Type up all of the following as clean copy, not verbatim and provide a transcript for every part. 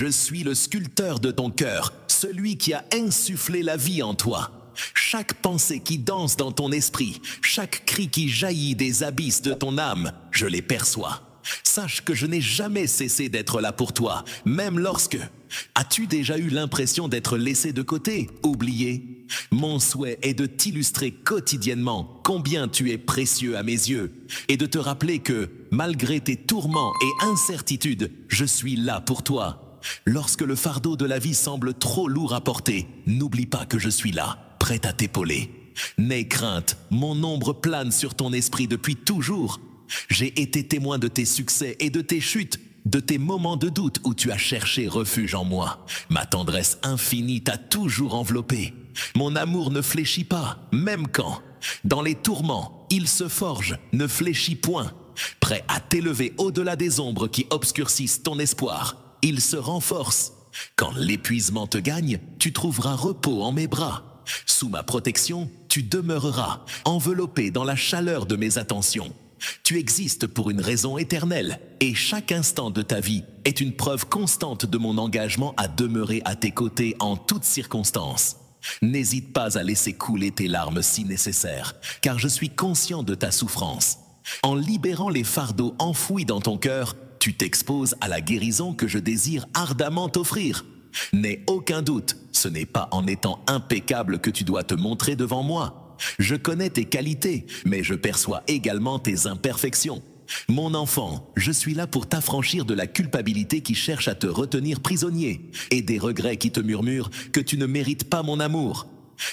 Je suis le sculpteur de ton cœur, celui qui a insufflé la vie en toi. Chaque pensée qui danse dans ton esprit, chaque cri qui jaillit des abysses de ton âme, je les perçois. Sache que je n'ai jamais cessé d'être là pour toi, même lorsque... As-tu déjà eu l'impression d'être laissé de côté, oublié? Mon souhait est de t'illustrer quotidiennement combien tu es précieux à mes yeux et de te rappeler que, malgré tes tourments et incertitudes, je suis là pour toi. Lorsque le fardeau de la vie semble trop lourd à porter, n'oublie pas que je suis là, prêt à t'épauler. N'aie crainte, mon ombre plane sur ton esprit depuis toujours. J'ai été témoin de tes succès et de tes chutes, de tes moments de doute où tu as cherché refuge en moi. Ma tendresse infinie t'a toujours enveloppé. Mon amour ne fléchit pas, même quand, dans les tourments, il se forge, ne fléchit point. Prêt à t'élever au-delà des ombres qui obscurcissent ton espoir, il se renforce. Quand l'épuisement te gagne, tu trouveras repos en mes bras. Sous ma protection, tu demeureras, enveloppé dans la chaleur de mes attentions. Tu existes pour une raison éternelle et chaque instant de ta vie est une preuve constante de mon engagement à demeurer à tes côtés en toutes circonstances. N'hésite pas à laisser couler tes larmes si nécessaire, car je suis conscient de ta souffrance. En libérant les fardeaux enfouis dans ton cœur, tu t'exposes à la guérison que je désire ardemment t'offrir. N'aie aucun doute, ce n'est pas en étant impeccable que tu dois te montrer devant moi. Je connais tes qualités, mais je perçois également tes imperfections. Mon enfant, je suis là pour t'affranchir de la culpabilité qui cherche à te retenir prisonnier et des regrets qui te murmurent que tu ne mérites pas mon amour.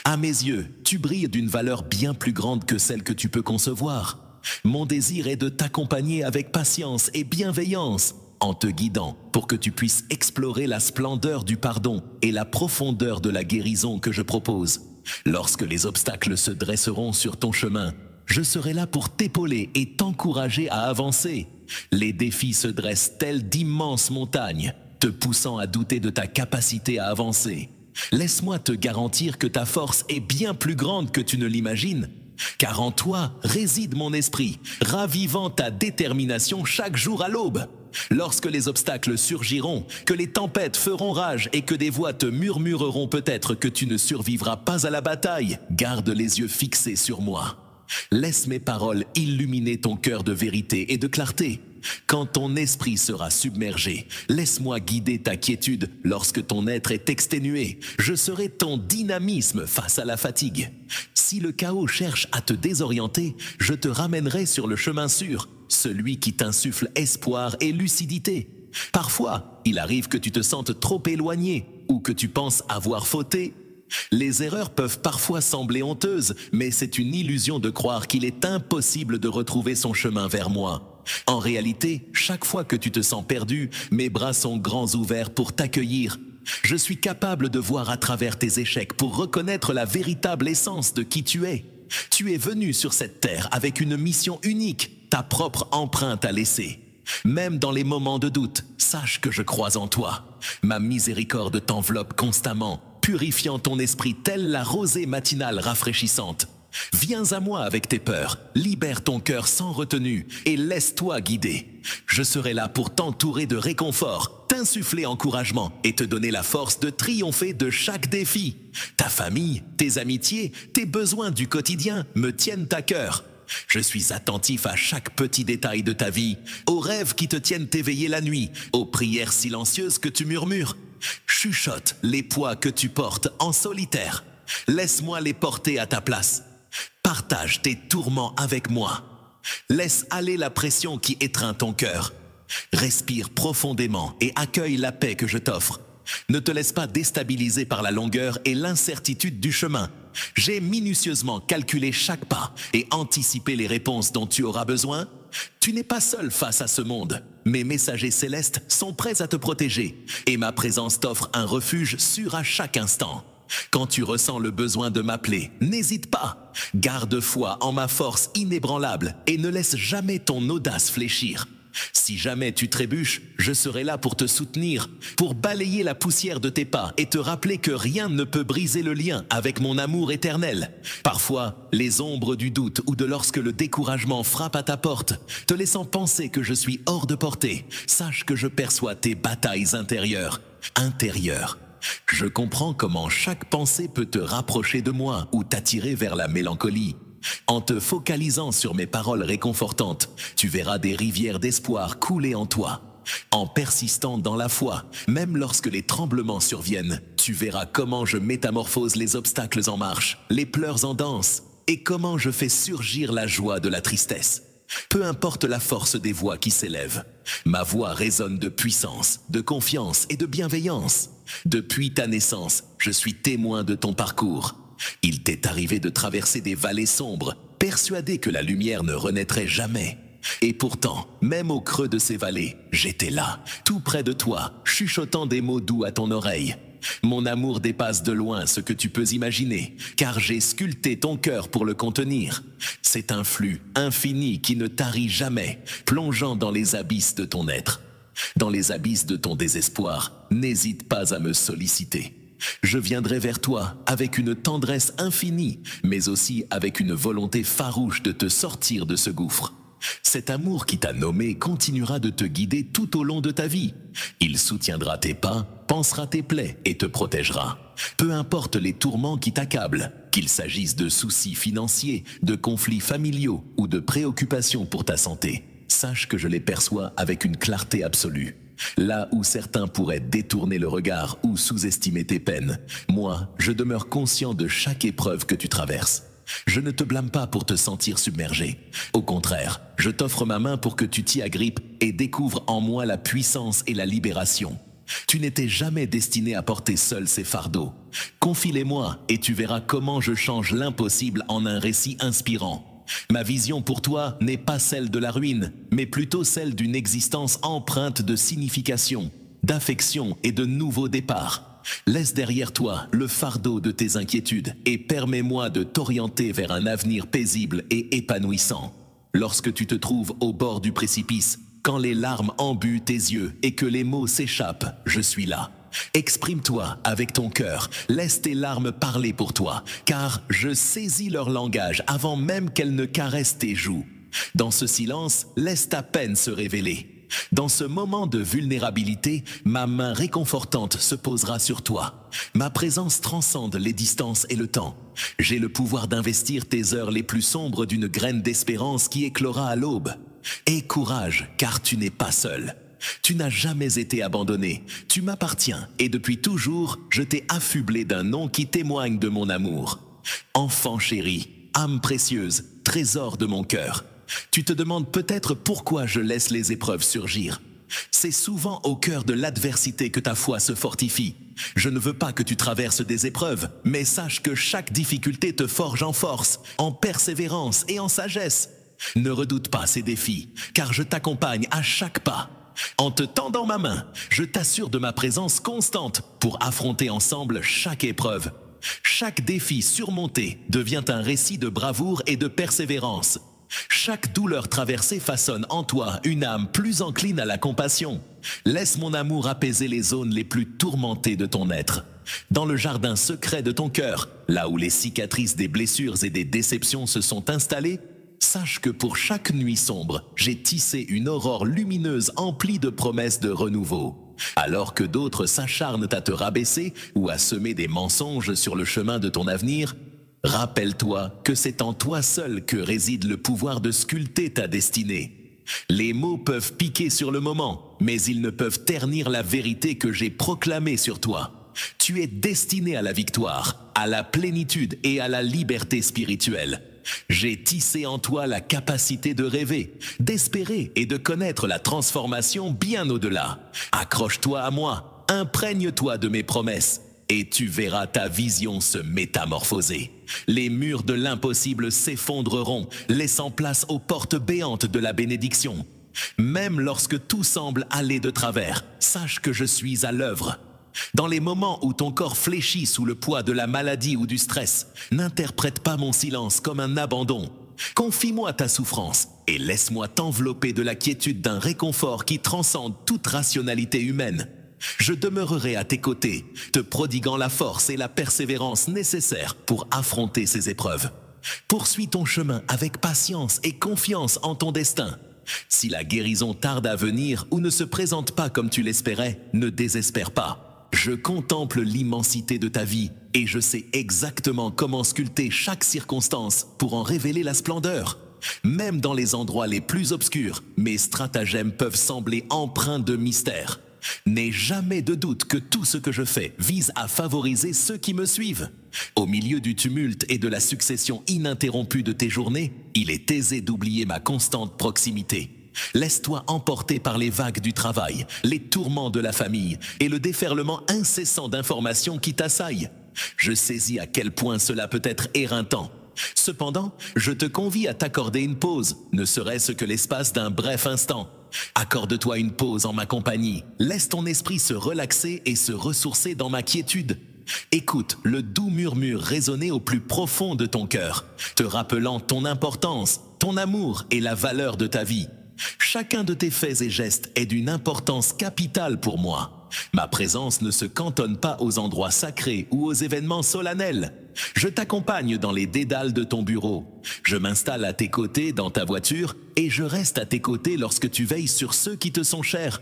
À mes yeux, tu brilles d'une valeur bien plus grande que celle que tu peux concevoir. Mon désir est de t'accompagner avec patience et bienveillance, en te guidant pour que tu puisses explorer la splendeur du pardon et la profondeur de la guérison que je propose. Lorsque les obstacles se dresseront sur ton chemin, je serai là pour t'épauler et t'encourager à avancer. Les défis se dressent tels d'immenses montagnes, te poussant à douter de ta capacité à avancer. Laisse-moi te garantir que ta force est bien plus grande que tu ne l'imagines, car en toi réside mon esprit, ravivant ta détermination chaque jour à l'aube. Lorsque les obstacles surgiront, que les tempêtes feront rage et que des voix te murmureront peut-être que tu ne survivras pas à la bataille, garde les yeux fixés sur moi. Laisse mes paroles illuminer ton cœur de vérité et de clarté. Quand ton esprit sera submergé, laisse-moi guider ta quiétude lorsque ton être est exténué. Je serai ton dynamisme face à la fatigue. Si le chaos cherche à te désorienter, je te ramènerai sur le chemin sûr, celui qui t'insuffle espoir et lucidité. Parfois, il arrive que tu te sentes trop éloigné ou que tu penses avoir fauté. Les erreurs peuvent parfois sembler honteuses, mais c'est une illusion de croire qu'il est impossible de retrouver son chemin vers moi. En réalité, chaque fois que tu te sens perdu, mes bras sont grands ouverts pour t'accueillir. Je suis capable de voir à travers tes échecs pour reconnaître la véritable essence de qui tu es. Tu es venu sur cette terre avec une mission unique, ta propre empreinte à laisser. Même dans les moments de doute, sache que je crois en toi. Ma miséricorde t'enveloppe constamment, purifiant ton esprit telle la rosée matinale rafraîchissante. Viens à moi avec tes peurs, libère ton cœur sans retenue et laisse-toi guider. Je serai là pour t'entourer de réconfort, t'insuffler encouragement et te donner la force de triompher de chaque défi. Ta famille, tes amitiés, tes besoins du quotidien me tiennent à cœur. Je suis attentif à chaque petit détail de ta vie, aux rêves qui te tiennent éveillé la nuit, aux prières silencieuses que tu murmures. Chuchote les poids que tu portes en solitaire. Laisse-moi les porter à ta place. Partage tes tourments avec moi. Laisse aller la pression qui étreint ton cœur. Respire profondément et accueille la paix que je t'offre. Ne te laisse pas déstabiliser par la longueur et l'incertitude du chemin. J'ai minutieusement calculé chaque pas et anticipé les réponses dont tu auras besoin. Tu n'es pas seul face à ce monde. Mes messagers célestes sont prêts à te protéger et ma présence t'offre un refuge sûr à chaque instant. Quand tu ressens le besoin de m'appeler, n'hésite pas. Garde foi en ma force inébranlable et ne laisse jamais ton audace fléchir. Si jamais tu trébuches, je serai là pour te soutenir, pour balayer la poussière de tes pas et te rappeler que rien ne peut briser le lien avec mon amour éternel. Parfois, les ombres du doute ou de lorsque le découragement frappe à ta porte, te laissant penser que je suis hors de portée, sache que je perçois tes batailles intérieures. intérieur. Je comprends comment chaque pensée peut te rapprocher de moi ou t'attirer vers la mélancolie. En te focalisant sur mes paroles réconfortantes, tu verras des rivières d'espoir couler en toi. En persistant dans la foi, même lorsque les tremblements surviennent, tu verras comment je métamorphose les obstacles en marche, les pleurs en danse, et comment je fais surgir la joie de la tristesse. Peu importe la force des voix qui s'élèvent, ma voix résonne de puissance, de confiance et de bienveillance. Depuis ta naissance, je suis témoin de ton parcours. Il t'est arrivé de traverser des vallées sombres, persuadé que la lumière ne renaîtrait jamais. Et pourtant, même au creux de ces vallées, j'étais là, tout près de toi, chuchotant des mots doux à ton oreille. Mon amour dépasse de loin ce que tu peux imaginer, car j'ai sculpté ton cœur pour le contenir. C'est un flux infini qui ne tarit jamais, plongeant dans les abysses de ton être. Dans les abysses de ton désespoir, n'hésite pas à me solliciter. Je viendrai vers toi avec une tendresse infinie, mais aussi avec une volonté farouche de te sortir de ce gouffre. Cet amour qui t'a nommé continuera de te guider tout au long de ta vie. Il soutiendra tes pas, pansera tes plaies et te protégera. Peu importe les tourments qui t'accablent, qu'il s'agisse de soucis financiers, de conflits familiaux ou de préoccupations pour ta santé, sache que je les perçois avec une clarté absolue. Là où certains pourraient détourner le regard ou sous-estimer tes peines, moi, je demeure conscient de chaque épreuve que tu traverses. Je ne te blâme pas pour te sentir submergé. Au contraire, je t'offre ma main pour que tu t'y agrippes et découvres en moi la puissance et la libération. Tu n'étais jamais destiné à porter seul ces fardeaux. Confie-les-moi et tu verras comment je change l'impossible en un récit inspirant. Ma vision pour toi n'est pas celle de la ruine, mais plutôt celle d'une existence empreinte de signification, d'affection et de nouveaux départs. Laisse derrière toi le fardeau de tes inquiétudes et permets-moi de t'orienter vers un avenir paisible et épanouissant. Lorsque tu te trouves au bord du précipice, quand les larmes embuent tes yeux et que les mots s'échappent, je suis là. Exprime-toi avec ton cœur, laisse tes larmes parler pour toi, car je saisis leur langage avant même qu'elles ne caressent tes joues. Dans ce silence, laisse ta peine se révéler. Dans ce moment de vulnérabilité, ma main réconfortante se posera sur toi. Ma présence transcende les distances et le temps. J'ai le pouvoir d'investir tes heures les plus sombres d'une graine d'espérance qui éclora à l'aube. Aie courage, car tu n'es pas seul. Tu n'as jamais été abandonné, tu m'appartiens et depuis toujours, je t'ai affublé d'un nom qui témoigne de mon amour. Enfant chéri, âme précieuse, trésor de mon cœur. Tu te demandes peut-être pourquoi je laisse les épreuves surgir. C'est souvent au cœur de l'adversité que ta foi se fortifie. Je ne veux pas que tu traverses des épreuves, mais sache que chaque difficulté te forge en force, en persévérance et en sagesse. Ne redoute pas ces défis, car je t'accompagne à chaque pas. En te tendant ma main, je t'assure de ma présence constante pour affronter ensemble chaque épreuve. Chaque défi surmonté devient un récit de bravoure et de persévérance. Chaque douleur traversée façonne en toi une âme plus encline à la compassion. Laisse mon amour apaiser les zones les plus tourmentées de ton être. Dans le jardin secret de ton cœur, là où les cicatrices des blessures et des déceptions se sont installées, sache que pour chaque nuit sombre, j'ai tissé une aurore lumineuse emplie de promesses de renouveau. Alors que d'autres s'acharnent à te rabaisser ou à semer des mensonges sur le chemin de ton avenir, rappelle-toi que c'est en toi seul que réside le pouvoir de sculpter ta destinée. Les mots peuvent piquer sur le moment, mais ils ne peuvent ternir la vérité que j'ai proclamée sur toi. Tu es destiné à la victoire, à la plénitude et à la liberté spirituelle. J'ai tissé en toi la capacité de rêver, d'espérer et de connaître la transformation bien au-delà. Accroche-toi à moi, imprègne-toi de mes promesses. Et tu verras ta vision se métamorphoser. Les murs de l'impossible s'effondreront, laissant place aux portes béantes de la bénédiction. Même lorsque tout semble aller de travers, sache que je suis à l'œuvre. Dans les moments où ton corps fléchit sous le poids de la maladie ou du stress, n'interprète pas mon silence comme un abandon. Confie-moi ta souffrance et laisse-moi t'envelopper de la quiétude d'un réconfort qui transcende toute rationalité humaine. Je demeurerai à tes côtés, te prodiguant la force et la persévérance nécessaires pour affronter ces épreuves. Poursuis ton chemin avec patience et confiance en ton destin. Si la guérison tarde à venir ou ne se présente pas comme tu l'espérais, ne désespère pas. Je contemple l'immensité de ta vie et je sais exactement comment sculpter chaque circonstance pour en révéler la splendeur. Même dans les endroits les plus obscurs, mes stratagèmes peuvent sembler empreints de mystère. N'aie jamais de doute que tout ce que je fais vise à favoriser ceux qui me suivent. Au milieu du tumulte et de la succession ininterrompue de tes journées, il est aisé d'oublier ma constante proximité. Laisse-toi emporter par les vagues du travail, les tourments de la famille et le déferlement incessant d'informations qui t'assaillent. Je saisis à quel point cela peut être éreintant. Cependant, je te convie à t'accorder une pause, ne serait-ce que l'espace d'un bref instant. Accorde-toi une pause en ma compagnie. Laisse ton esprit se relaxer et se ressourcer dans ma quiétude. Écoute le doux murmure résonner au plus profond de ton cœur, te rappelant ton importance, ton amour et la valeur de ta vie. Chacun de tes faits et gestes est d'une importance capitale pour moi. Ma présence ne se cantonne pas aux endroits sacrés ou aux événements solennels. Je t'accompagne dans les dédales de ton bureau. Je m'installe à tes côtés dans ta voiture et je reste à tes côtés lorsque tu veilles sur ceux qui te sont chers.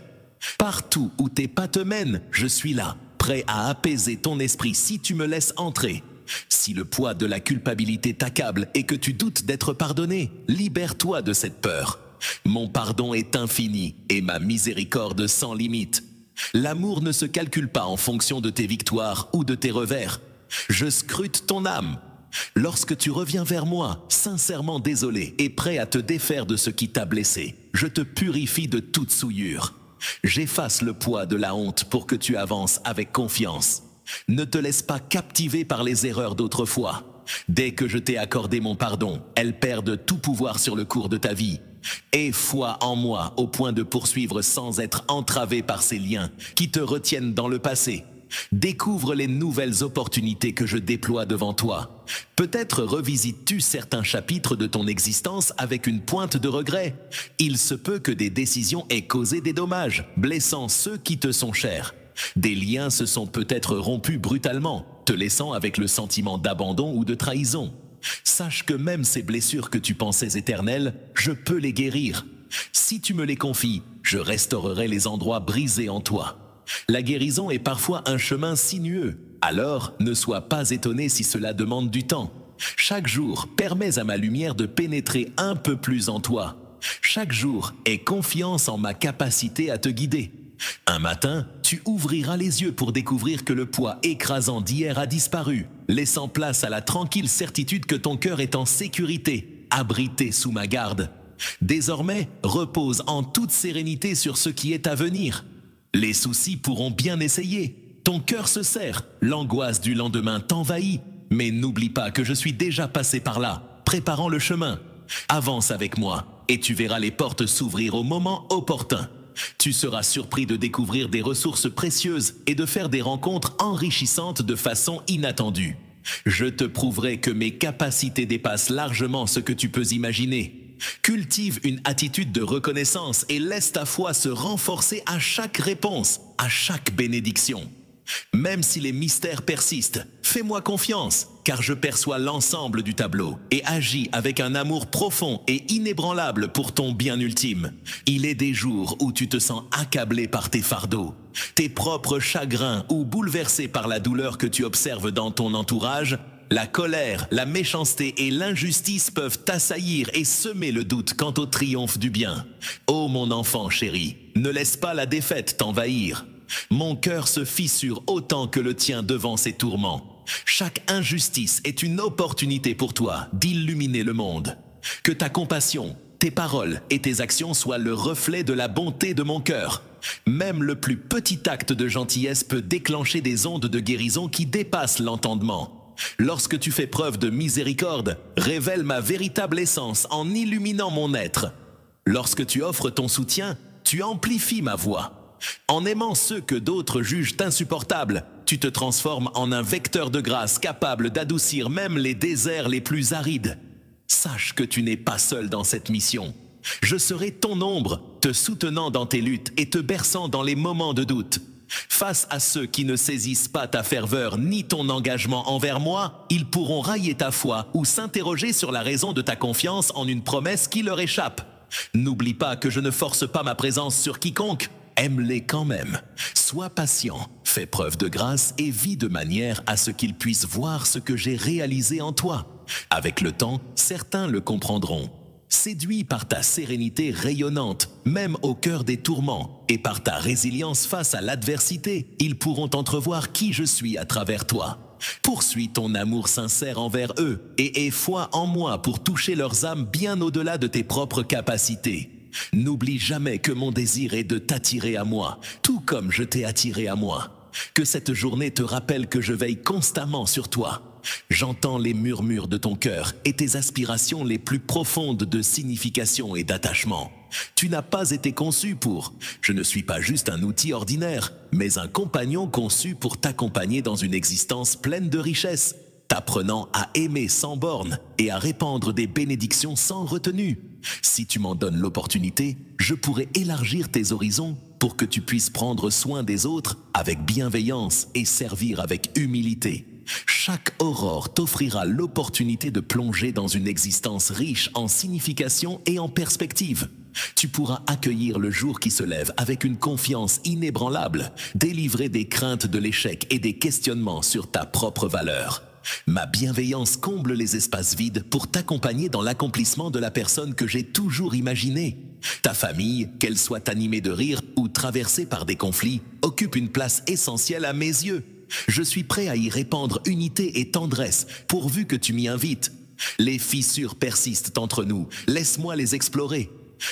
Partout où tes pas te mènent, je suis là, prêt à apaiser ton esprit si tu me laisses entrer. Si le poids de la culpabilité t'accable et que tu doutes d'être pardonné, libère-toi de cette peur. Mon pardon est infini et ma miséricorde sans limite. L'amour ne se calcule pas en fonction de tes victoires ou de tes revers. Je scrute ton âme. Lorsque tu reviens vers moi, sincèrement désolé et prêt à te défaire de ce qui t'a blessé, je te purifie de toute souillure. J'efface le poids de la honte pour que tu avances avec confiance. Ne te laisse pas captiver par les erreurs d'autrefois. Dès que je t'ai accordé mon pardon, elles perdent tout pouvoir sur le cours de ta vie. Aie foi en moi au point de poursuivre sans être entravé par ces liens qui te retiennent dans le passé. Découvre les nouvelles opportunités que je déploie devant toi. Peut-être revisites-tu certains chapitres de ton existence avec une pointe de regret. Il se peut que des décisions aient causé des dommages, blessant ceux qui te sont chers. Des liens se sont peut-être rompus brutalement, te laissant avec le sentiment d'abandon ou de trahison. Sache que même ces blessures que tu pensais éternelles, je peux les guérir. Si tu me les confies, je restaurerai les endroits brisés en toi. La guérison est parfois un chemin sinueux, alors ne sois pas étonné si cela demande du temps. Chaque jour, permets à ma lumière de pénétrer un peu plus en toi. Chaque jour, aie confiance en ma capacité à te guider. Un matin, tu ouvriras les yeux pour découvrir que le poids écrasant d'hier a disparu, laissant place à la tranquille certitude que ton cœur est en sécurité, abrité sous ma garde. Désormais, repose en toute sérénité sur ce qui est à venir. Les soucis pourront bien essayer. Ton cœur se serre, l'angoisse du lendemain t'envahit. Mais n'oublie pas que je suis déjà passé par là, préparant le chemin. Avance avec moi, et tu verras les portes s'ouvrir au moment opportun. Tu seras surpris de découvrir des ressources précieuses et de faire des rencontres enrichissantes de façon inattendue. Je te prouverai que mes capacités dépassent largement ce que tu peux imaginer. Cultive une attitude de reconnaissance et laisse ta foi se renforcer à chaque réponse, à chaque bénédiction. Même si les mystères persistent, fais-moi confiance, car je perçois l'ensemble du tableau et agis avec un amour profond et inébranlable pour ton bien ultime. Il est des jours où tu te sens accablé par tes fardeaux, tes propres chagrins ou bouleversé par la douleur que tu observes dans ton entourage. La colère, la méchanceté et l'injustice peuvent t'assaillir et semer le doute quant au triomphe du bien. Ô mon enfant chéri, ne laisse pas la défaite t'envahir. Mon cœur se fissure autant que le tien devant ces tourments. Chaque injustice est une opportunité pour toi d'illuminer le monde. Que ta compassion, tes paroles et tes actions soient le reflet de la bonté de mon cœur. Même le plus petit acte de gentillesse peut déclencher des ondes de guérison qui dépassent l'entendement. Lorsque tu fais preuve de miséricorde, révèle ma véritable essence en illuminant mon être. Lorsque tu offres ton soutien, tu amplifies ma voix. En aimant ceux que d'autres jugent insupportables, tu te transformes en un vecteur de grâce capable d'adoucir même les déserts les plus arides. Sache que tu n'es pas seul dans cette mission. Je serai ton ombre, te soutenant dans tes luttes et te berçant dans les moments de doute. Face à ceux qui ne saisissent pas ta ferveur ni ton engagement envers moi, ils pourront railler ta foi ou s'interroger sur la raison de ta confiance en une promesse qui leur échappe. N'oublie pas que je ne force pas ma présence sur quiconque. aime-les quand même. Sois patient, fais preuve de grâce et vis de manière à ce qu'ils puissent voir ce que j'ai réalisé en toi. Avec le temps, certains le comprendront. Séduits par ta sérénité rayonnante, même au cœur des tourments, et par ta résilience face à l'adversité, ils pourront entrevoir qui je suis à travers toi. Poursuis ton amour sincère envers eux et aie foi en moi pour toucher leurs âmes bien au-delà de tes propres capacités. N'oublie jamais que mon désir est de t'attirer à moi, tout comme je t'ai attiré à moi. Que cette journée te rappelle que je veille constamment sur toi. J'entends les murmures de ton cœur et tes aspirations les plus profondes de signification et d'attachement. Tu n'as pas été conçu pour. Je ne suis pas juste un outil ordinaire, mais un compagnon conçu pour t'accompagner dans une existence pleine de richesses, t'apprenant à aimer sans bornes et à répandre des bénédictions sans retenue. Si tu m'en donnes l'opportunité, je pourrai élargir tes horizons pour que tu puisses prendre soin des autres avec bienveillance et servir avec humilité. Chaque aurore t'offrira l'opportunité de plonger dans une existence riche en signification et en perspective. Tu pourras accueillir le jour qui se lève avec une confiance inébranlable, délivrer des craintes de l'échec et des questionnements sur ta propre valeur. Ma bienveillance comble les espaces vides pour t'accompagner dans l'accomplissement de la personne que j'ai toujours imaginée. Ta famille, qu'elle soit animée de rire ou traversée par des conflits, occupe une place essentielle à mes yeux. Je suis prêt à y répandre unité et tendresse, pourvu que tu m'y invites. Les fissures persistent entre nous, laisse-moi les explorer.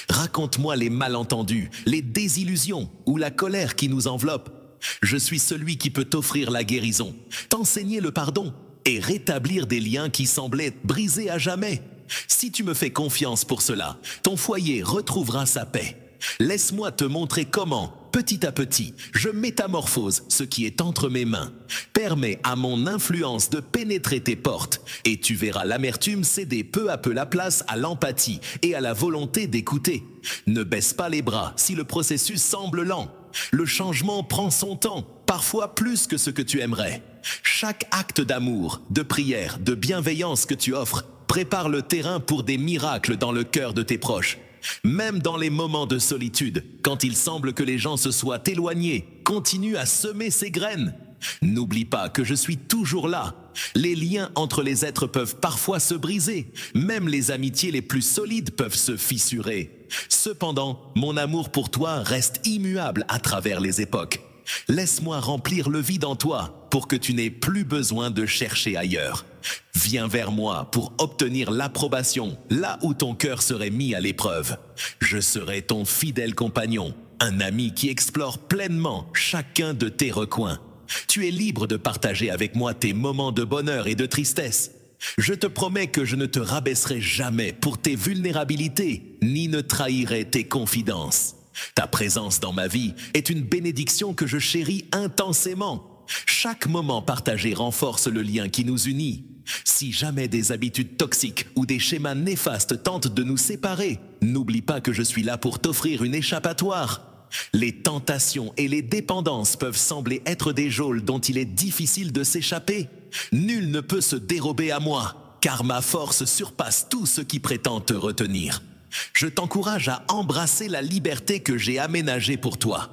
Raconte-moi les malentendus, les désillusions ou la colère qui nous enveloppe. Je suis celui qui peut t'offrir la guérison, t'enseigner le pardon et rétablir des liens qui semblaient brisés à jamais. Si tu me fais confiance pour cela, ton foyer retrouvera sa paix. Laisse-moi te montrer comment, petit à petit, je métamorphose ce qui est entre mes mains. Permets à mon influence de pénétrer tes portes et tu verras l'amertume céder peu à peu la place à l'empathie et à la volonté d'écouter. Ne baisse pas les bras si le processus semble lent. Le changement prend son temps, parfois plus que ce que tu aimerais. Chaque acte d'amour, de prière, de bienveillance que tu offres prépare le terrain pour des miracles dans le cœur de tes proches. Même dans les moments de solitude, quand il semble que les gens se soient éloignés, continue à semer ces graines. N'oublie pas que je suis toujours là. Les liens entre les êtres peuvent parfois se briser. Même les amitiés les plus solides peuvent se fissurer. Cependant, mon amour pour toi reste immuable à travers les époques. Laisse-moi remplir le vide en toi pour que tu n'aies plus besoin de chercher ailleurs. Viens vers moi pour obtenir l'approbation là où ton cœur serait mis à l'épreuve. Je serai ton fidèle compagnon, un ami qui explore pleinement chacun de tes recoins. Tu es libre de partager avec moi tes moments de bonheur et de tristesse. Je te promets que je ne te rabaisserai jamais pour tes vulnérabilités, ni ne trahirai tes confidences. Ta présence dans ma vie est une bénédiction que je chéris intensément. Chaque moment partagé renforce le lien qui nous unit. Si jamais des habitudes toxiques ou des schémas néfastes tentent de nous séparer, n'oublie pas que je suis là pour t'offrir une échappatoire. Les tentations et les dépendances peuvent sembler être des geôles dont il est difficile de s'échapper. Nul ne peut se dérober à moi, car ma force surpasse tout ce qui prétend te retenir. Je t'encourage à embrasser la liberté que j'ai aménagée pour toi.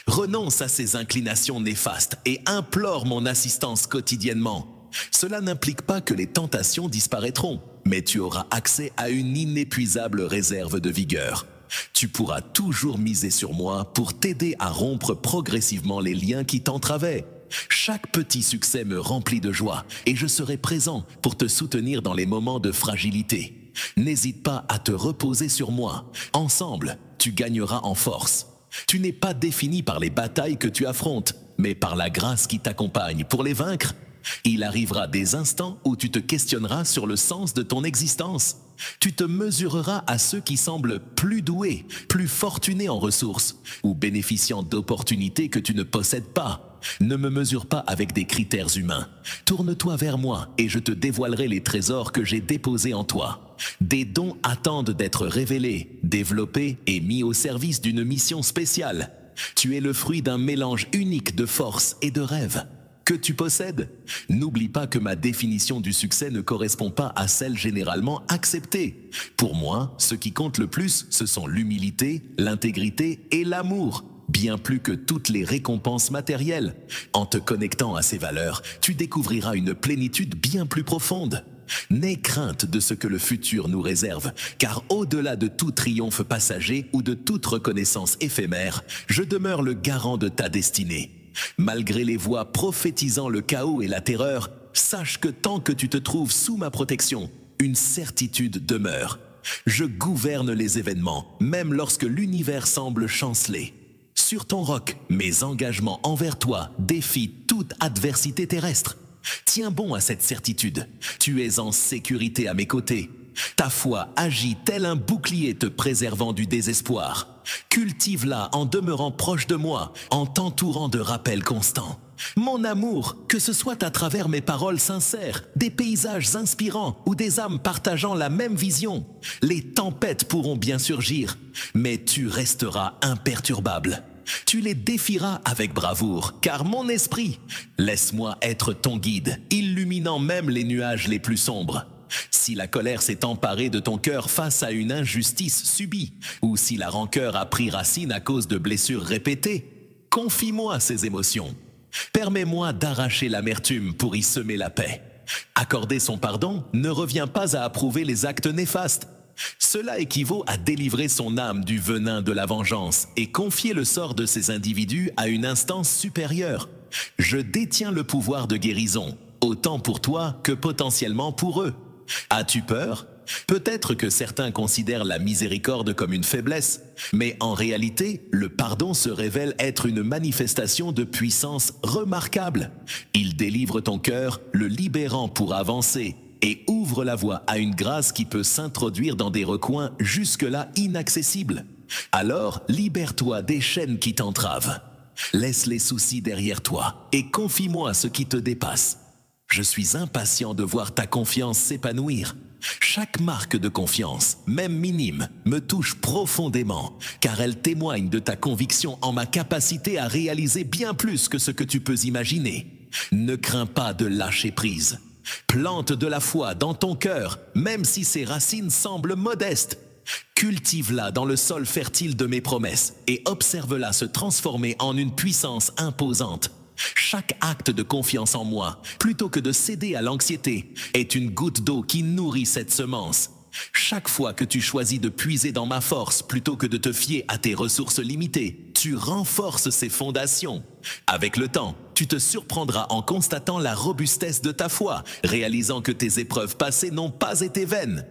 Renonce à ces inclinations néfastes et implore mon assistance quotidiennement. Cela n'implique pas que les tentations disparaîtront, mais tu auras accès à une inépuisable réserve de vigueur. Tu pourras toujours miser sur moi pour t'aider à rompre progressivement les liens qui t'entravaient. Chaque petit succès me remplit de joie et je serai présent pour te soutenir dans les moments de fragilité. N'hésite pas à te reposer sur moi. Ensemble, tu gagneras en force. Tu n'es pas défini par les batailles que tu affrontes, mais par la grâce qui t'accompagne pour les vaincre. Il arrivera des instants où tu te questionneras sur le sens de ton existence. Tu te mesureras à ceux qui semblent plus doués, plus fortunés en ressources, ou bénéficiant d'opportunités que tu ne possèdes pas. Ne me mesure pas avec des critères humains. Tourne-toi vers moi et je te dévoilerai les trésors que j'ai déposés en toi. Des dons attendent d'être révélés, développés et mis au service d'une mission spéciale. Tu es le fruit d'un mélange unique de force et de rêve. Que tu possèdes? N'oublie pas que ma définition du succès ne correspond pas à celle généralement acceptée. Pour moi, ce qui compte le plus, ce sont l'humilité, l'intégrité et l'amour. bien plus que toutes les récompenses matérielles. En te connectant à ces valeurs, tu découvriras une plénitude bien plus profonde. N'aie crainte de ce que le futur nous réserve, car au-delà de tout triomphe passager ou de toute reconnaissance éphémère, je demeure le garant de ta destinée. Malgré les voix prophétisant le chaos et la terreur, sache que tant que tu te trouves sous ma protection, une certitude demeure. Je gouverne les événements, même lorsque l'univers semble chanceler. Sur ton roc, mes engagements envers toi défient toute adversité terrestre. Tiens bon à cette certitude, tu es en sécurité à mes côtés. Ta foi agit tel un bouclier te préservant du désespoir. Cultive-la en demeurant proche de moi, en t'entourant de rappels constants. Mon amour, que ce soit à travers mes paroles sincères, des paysages inspirants ou des âmes partageant la même vision, les tempêtes pourront bien surgir, mais tu resteras imperturbable. Tu les défieras avec bravoure, car mon esprit, laisse-moi être ton guide, illuminant même les nuages les plus sombres. Si la colère s'est emparée de ton cœur face à une injustice subie, ou si la rancœur a pris racine à cause de blessures répétées, confie-moi ces émotions. Permets-moi d'arracher l'amertume pour y semer la paix. Accorder son pardon ne revient pas à approuver les actes néfastes. Cela équivaut à délivrer son âme du venin de la vengeance et confier le sort de ces individus à une instance supérieure. Je détiens le pouvoir de guérison, autant pour toi que potentiellement pour eux. As-tu peur? Peut-être que certains considèrent la miséricorde comme une faiblesse, mais en réalité, le pardon se révèle être une manifestation de puissance remarquable. Il délivre ton cœur, le libérant pour avancer, et ouvre la voie à une grâce qui peut s'introduire dans des recoins jusque-là inaccessibles. Alors, libère-toi des chaînes qui t'entravent. Laisse les soucis derrière toi et confie-moi ce qui te dépasse. Je suis impatient de voir ta confiance s'épanouir. Chaque marque de confiance, même minime, me touche profondément, car elle témoigne de ta conviction en ma capacité à réaliser bien plus que ce que tu peux imaginer. Ne crains pas de lâcher prise. Plante de la foi dans ton cœur, même si ses racines semblent modestes. Cultive-la dans le sol fertile de mes promesses et observe-la se transformer en une puissance imposante. Chaque acte de confiance en moi, plutôt que de céder à l'anxiété, est une goutte d'eau qui nourrit cette semence. Chaque fois que tu choisis de puiser dans ma force plutôt que de te fier à tes ressources limitées, tu renforces ces fondations. Avec le temps, tu te surprendras en constatant la robustesse de ta foi, réalisant que tes épreuves passées n'ont pas été vaines.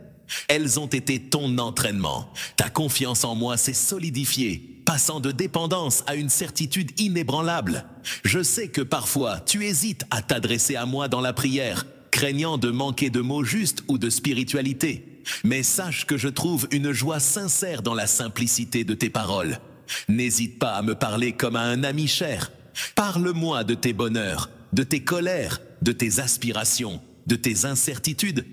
Elles ont été ton entraînement. Ta confiance en moi s'est solidifiée, passant de dépendance à une certitude inébranlable. Je sais que parfois, tu hésites à t'adresser à moi dans la prière, craignant de manquer de mots justes ou de spiritualité. Mais sache que je trouve une joie sincère dans la simplicité de tes paroles. N'hésite pas à me parler comme à un ami cher. Parle-moi de tes bonheurs, de tes colères, de tes aspirations, de tes incertitudes.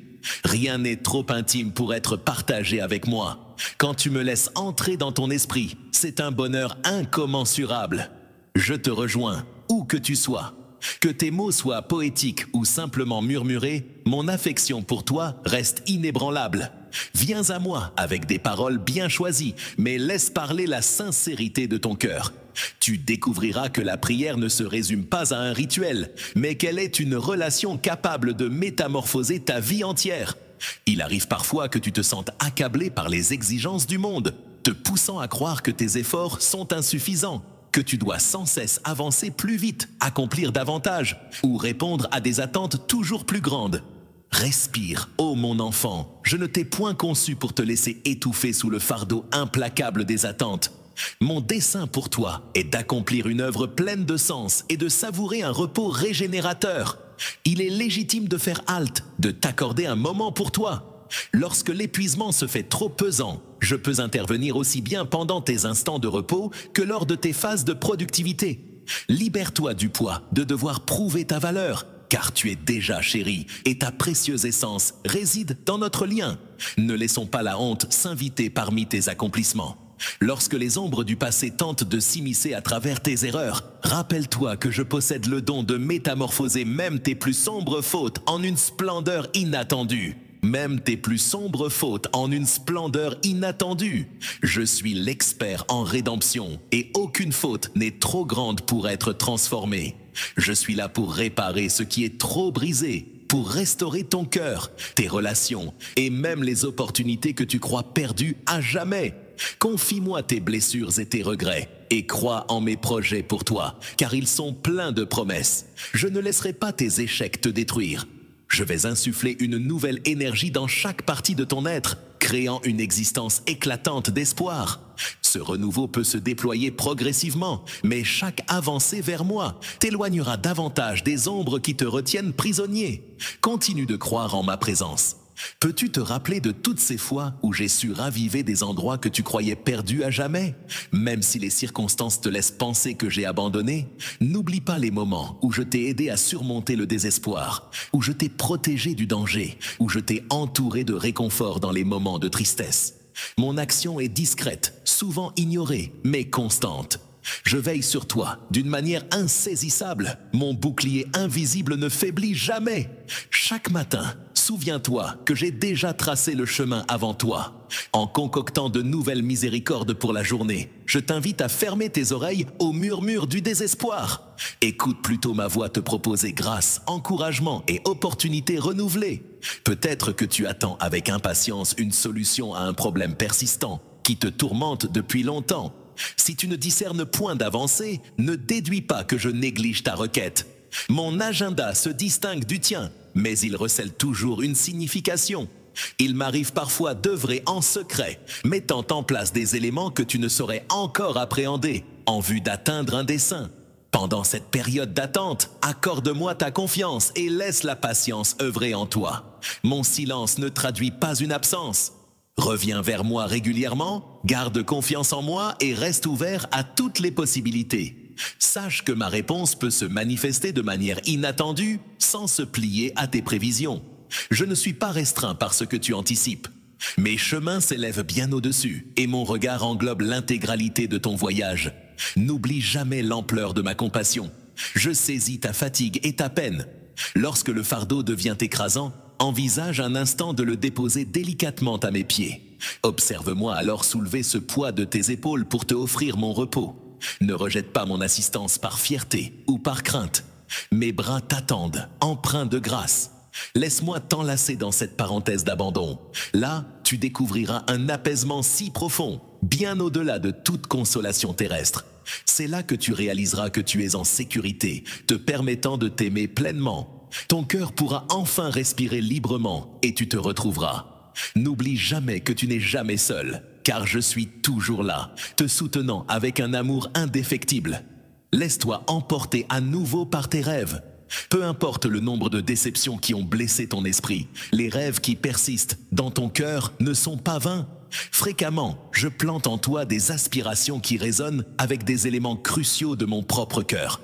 Rien n'est trop intime pour être partagé avec moi. Quand tu me laisses entrer dans ton esprit, c'est un bonheur incommensurable. Je te rejoins, où que tu sois. Que tes mots soient poétiques ou simplement murmurés, mon affection pour toi reste inébranlable. Viens à moi avec des paroles bien choisies, mais laisse parler la sincérité de ton cœur. Tu découvriras que la prière ne se résume pas à un rituel, mais qu'elle est une relation capable de métamorphoser ta vie entière. Il arrive parfois que tu te sentes accablé par les exigences du monde, te poussant à croire que tes efforts sont insuffisants, que tu dois sans cesse avancer plus vite, accomplir davantage, ou répondre à des attentes toujours plus grandes. Respire, ô mon enfant, je ne t'ai point conçu pour te laisser étouffer sous le fardeau implacable des attentes. Mon dessein pour toi est d'accomplir une œuvre pleine de sens et de savourer un repos régénérateur. Il est légitime de faire halte, de t'accorder un moment pour toi. Lorsque l'épuisement se fait trop pesant, je peux intervenir aussi bien pendant tes instants de repos que lors de tes phases de productivité. Libère-toi du poids de devoir prouver ta valeur, car tu es déjà chéri et ta précieuse essence réside dans notre lien. Ne laissons pas la honte s'inviter parmi tes accomplissements. Lorsque les ombres du passé tentent de s'immiscer à travers tes erreurs, rappelle-toi que je possède le don de métamorphoser même tes plus sombres fautes en une splendeur inattendue. même tes plus sombres fautes en une splendeur inattendue. Je suis l'expert en rédemption et aucune faute n'est trop grande pour être transformée. Je suis là pour réparer ce qui est trop brisé, pour restaurer ton cœur, tes relations et même les opportunités que tu crois perdues à jamais. Confie-moi tes blessures et tes regrets et crois en mes projets pour toi, car ils sont pleins de promesses. Je ne laisserai pas tes échecs te détruire. Je vais insuffler une nouvelle énergie dans chaque partie de ton être, créant une existence éclatante d'espoir. Ce renouveau peut se déployer progressivement, mais chaque avancée vers moi t'éloignera davantage des ombres qui te retiennent prisonnier. Continue de croire en ma présence. Peux-tu te rappeler de toutes ces fois où j'ai su raviver des endroits que tu croyais perdus à jamais? Même si les circonstances te laissent penser que j'ai abandonné, n'oublie pas les moments où je t'ai aidé à surmonter le désespoir, où je t'ai protégé du danger, où je t'ai entouré de réconfort dans les moments de tristesse. Mon action est discrète, souvent ignorée, mais constante. Je veille sur toi d'une manière insaisissable. Mon bouclier invisible ne faiblit jamais. Chaque matin, souviens-toi que j'ai déjà tracé le chemin avant toi. En concoctant de nouvelles miséricordes pour la journée, je t'invite à fermer tes oreilles au murmure du désespoir. Écoute plutôt ma voix te proposer grâce, encouragement et opportunités renouvelées. Peut-être que tu attends avec impatience une solution à un problème persistant qui te tourmente depuis longtemps. Si tu ne discernes point d'avancée, ne déduis pas que je néglige ta requête. Mon agenda se distingue du tien, mais il recèle toujours une signification. Il m'arrive parfois d'œuvrer en secret, mettant en place des éléments que tu ne saurais encore appréhender, en vue d'atteindre un dessein. Pendant cette période d'attente, accorde-moi ta confiance et laisse la patience œuvrer en toi. Mon silence ne traduit pas une absence. Reviens vers moi régulièrement, garde confiance en moi et reste ouvert à toutes les possibilités. Sache que ma réponse peut se manifester de manière inattendue sans se plier à tes prévisions. Je ne suis pas restreint par ce que tu anticipes. Mes chemins s'élèvent bien au-dessus et mon regard englobe l'intégralité de ton voyage. N'oublie jamais l'ampleur de ma compassion. Je saisis ta fatigue et ta peine. Lorsque le fardeau devient écrasant, envisage un instant de le déposer délicatement à mes pieds. Observe-moi alors soulever ce poids de tes épaules pour te offrir mon repos. Ne rejette pas mon assistance par fierté ou par crainte. Mes bras t'attendent, empreints de grâce. Laisse-moi t'enlacer dans cette parenthèse d'abandon. Là, tu découvriras un apaisement si profond, bien au-delà de toute consolation terrestre. C'est là que tu réaliseras que tu es en sécurité, te permettant de t'aimer pleinement. Ton cœur pourra enfin respirer librement et tu te retrouveras. N'oublie jamais que tu n'es jamais seul, car je suis toujours là, te soutenant avec un amour indéfectible. Laisse-toi emporter à nouveau par tes rêves. Peu importe le nombre de déceptions qui ont blessé ton esprit, les rêves qui persistent dans ton cœur ne sont pas vains. Fréquemment, je plante en toi des aspirations qui résonnent avec des éléments cruciaux de mon propre cœur.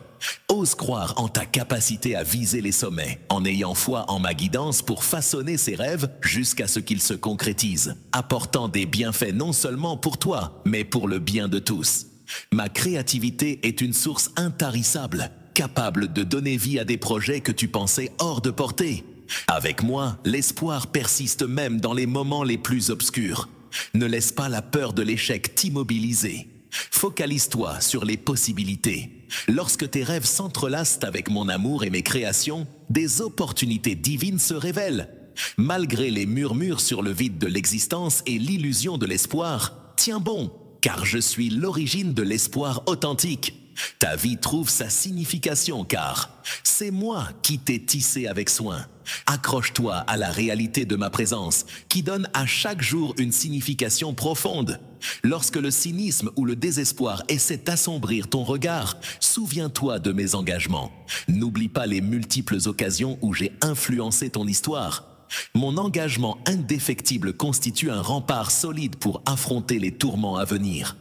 Ose croire en ta capacité à viser les sommets, en ayant foi en ma guidance pour façonner ces rêves jusqu'à ce qu'ils se concrétisent, apportant des bienfaits non seulement pour toi, mais pour le bien de tous. Ma créativité est une source intarissable, capable de donner vie à des projets que tu pensais hors de portée. Avec moi, l'espoir persiste même dans les moments les plus obscurs. Ne laisse pas la peur de l'échec t'immobiliser. Focalise-toi sur les possibilités. Lorsque tes rêves s'entrelacent avec mon amour et mes créations, des opportunités divines se révèlent. Malgré les murmures sur le vide de l'existence et l'illusion de l'espoir, tiens bon, car je suis l'origine de l'espoir authentique. Ta vie trouve sa signification car c'est moi qui t'ai tissé avec soin. Accroche-toi à la réalité de ma présence qui donne à chaque jour une signification profonde. Lorsque le cynisme ou le désespoir essaie d'assombrir ton regard, souviens-toi de mes engagements. N'oublie pas les multiples occasions où j'ai influencé ton histoire. Mon engagement indéfectible constitue un rempart solide pour affronter les tourments à venir.